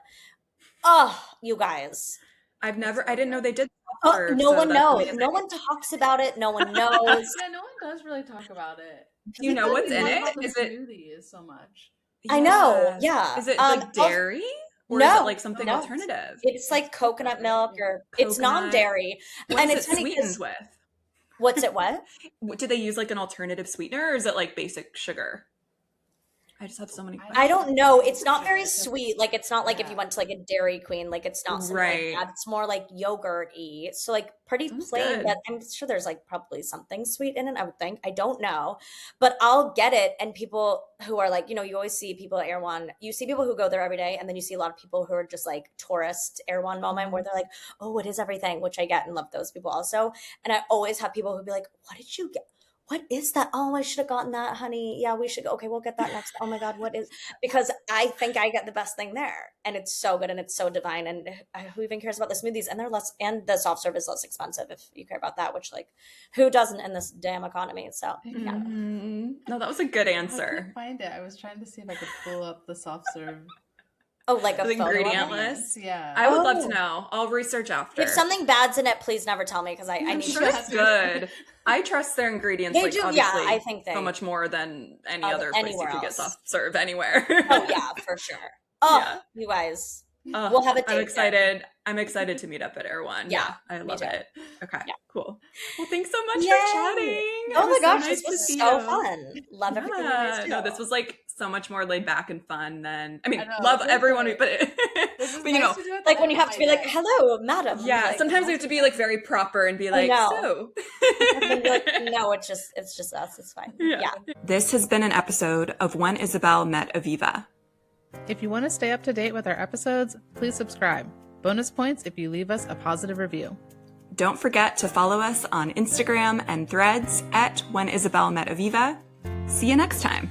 you guys. I didn't know they did. No one knows. Amazing. No one talks about it. No one knows. Yeah, no one does really talk about it. Do you know what's in it? Is it smoothies so much? I know. Yeah. Is it like dairy? Or is it like something alternative? It's like coconut milk it's non-dairy. And it's sweetened with? What's it what? Do they use like an alternative sweetener, or is it like basic sugar? I just have so many questions. I don't know. It's not very sweet. Like it's not like if you went to like a Dairy Queen, like it's not something like that. It's more like yogurt-y. So like pretty plain, but I'm sure there's like probably something sweet in it, I would think. I don't know. But I'll get it. And people who are like, you always see people at Erewhon, you see people who go there every day, and then you see a lot of people who are just like tourist Erewhon moment where they're like, oh, it is everything, which I get and love those people also. And I always have people who be like, what did you get? What is that? Oh, I should have gotten that, honey. Yeah, we should. Okay, we'll get that next. Oh my God, what is? Because I think I get the best thing there, and it's so good and it's so divine. And who even cares about the smoothies? And they're less, and the soft serve is less expensive if you care about that. Which like, who doesn't in this damn economy? So yeah. No, that was a good answer. I couldn't find it. I was trying to see if I could pull up the soft serve. Oh, like a ingredient list? Yeah. I would love to know. I'll research after. If something bad's in it, please never tell me, because I need sure it's good. I trust their ingredients. They do, obviously, I think so much more than any other place you could get soft serve anywhere. Oh yeah, for sure. You guys. We'll have a date. I'm excited. I'm excited to meet up at Erewhon. Yeah, I love it. Okay, cool. Well, thanks so much for chatting. Oh my gosh, this was so fun. Love everything you guys do. No, this was like so much more laid back and fun than love everyone, but like when you have to be like, hello, madam. Yeah, like, sometimes we have to be like very proper and be like, so. Like, no, it's just us. It's fine. Yeah. This has been an episode of When Isabel Met Aviva. If you want to stay up to date with our episodes, please subscribe. Bonus points if you leave us a positive review. Don't forget to follow us on Instagram and Threads at When Isabel Met Aviva. See you next time.